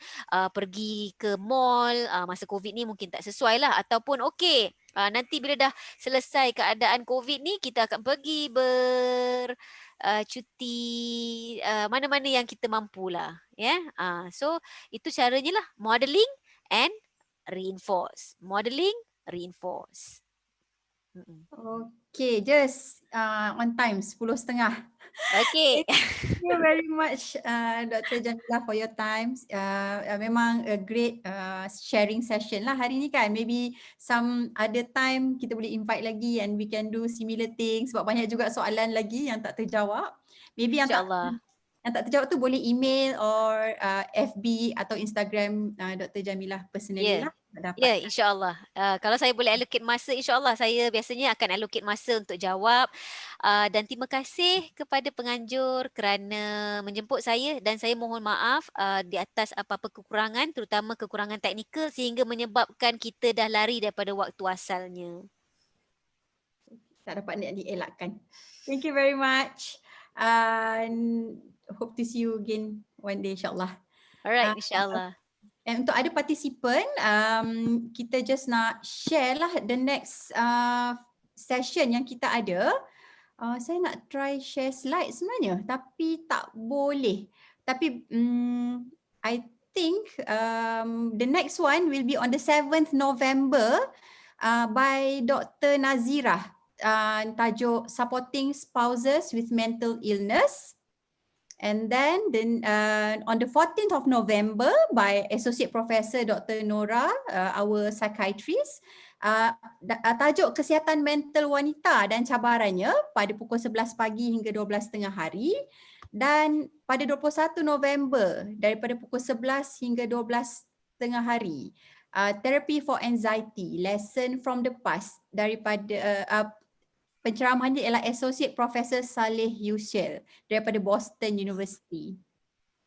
pergi ke mall. Masa COVID ni mungkin tak sesuai lah, ataupun okey, nanti bila dah selesai keadaan COVID ni, kita akan pergi cuti mana-mana yang kita mampulah, ya. So itu caranya lah, modeling and reinforce. Okay, just on time 10:30. Okay. Thank you very much Dr. Jamilah for your time. Memang a great sharing session lah hari ni kan. Maybe some other time kita boleh invite lagi and we can do similar things, sebab banyak juga soalan lagi yang tak terjawab. Maybe yang tak terjawab tu boleh email or FB atau Instagram Dr. Jamilah personally lah. Ya, insyaAllah. Kalau saya boleh allocate masa, insyaAllah saya biasanya akan allocate masa untuk jawab. Dan terima kasih kepada penganjur kerana menjemput saya, dan saya mohon maaf di atas apa-apa kekurangan, terutama kekurangan teknikal sehingga menyebabkan kita dah lari daripada waktu asalnya. Tak dapat nak dielakkan. Thank you very much. Hope to see you again one day, insyaAllah. Alright, insyaAllah. And untuk ada participant, kita just nak share lah the next session yang kita ada. Saya nak try share slide sebenarnya, tapi tak boleh. Tapi I think the next one will be on the 7th November by Dr. Nazirah. Tajuk Supporting Spouses with Mental Illness. And then on the 14th of November by Associate Professor Dr. Nora, our psychiatrist, Tajuk kesihatan mental wanita dan cabarannya pada pukul 11 pagi hingga 12.30 hari, dan pada 21 November daripada pukul 11 hingga 12.30 hari, Therapy for Anxiety, Lesson from the Past, daripada penceramahannya ialah Associate Professor Saleh Yushel daripada Boston University.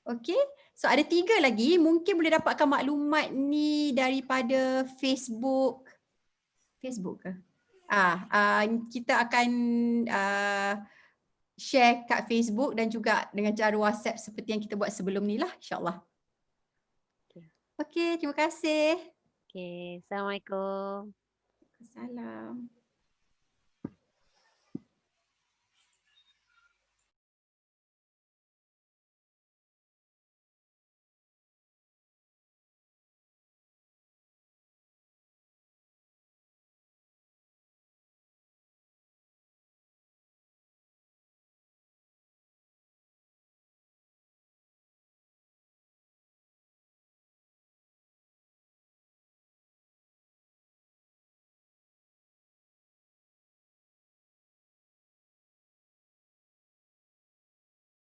Okay, so ada 3 lagi, mungkin boleh dapatkan maklumat ni daripada Facebook ke? Kita akan share kat Facebook dan juga dengan cara WhatsApp seperti yang kita buat sebelum ni lah, insyaAllah. Okay, terima kasih. Okay, Assalamualaikum. Salam.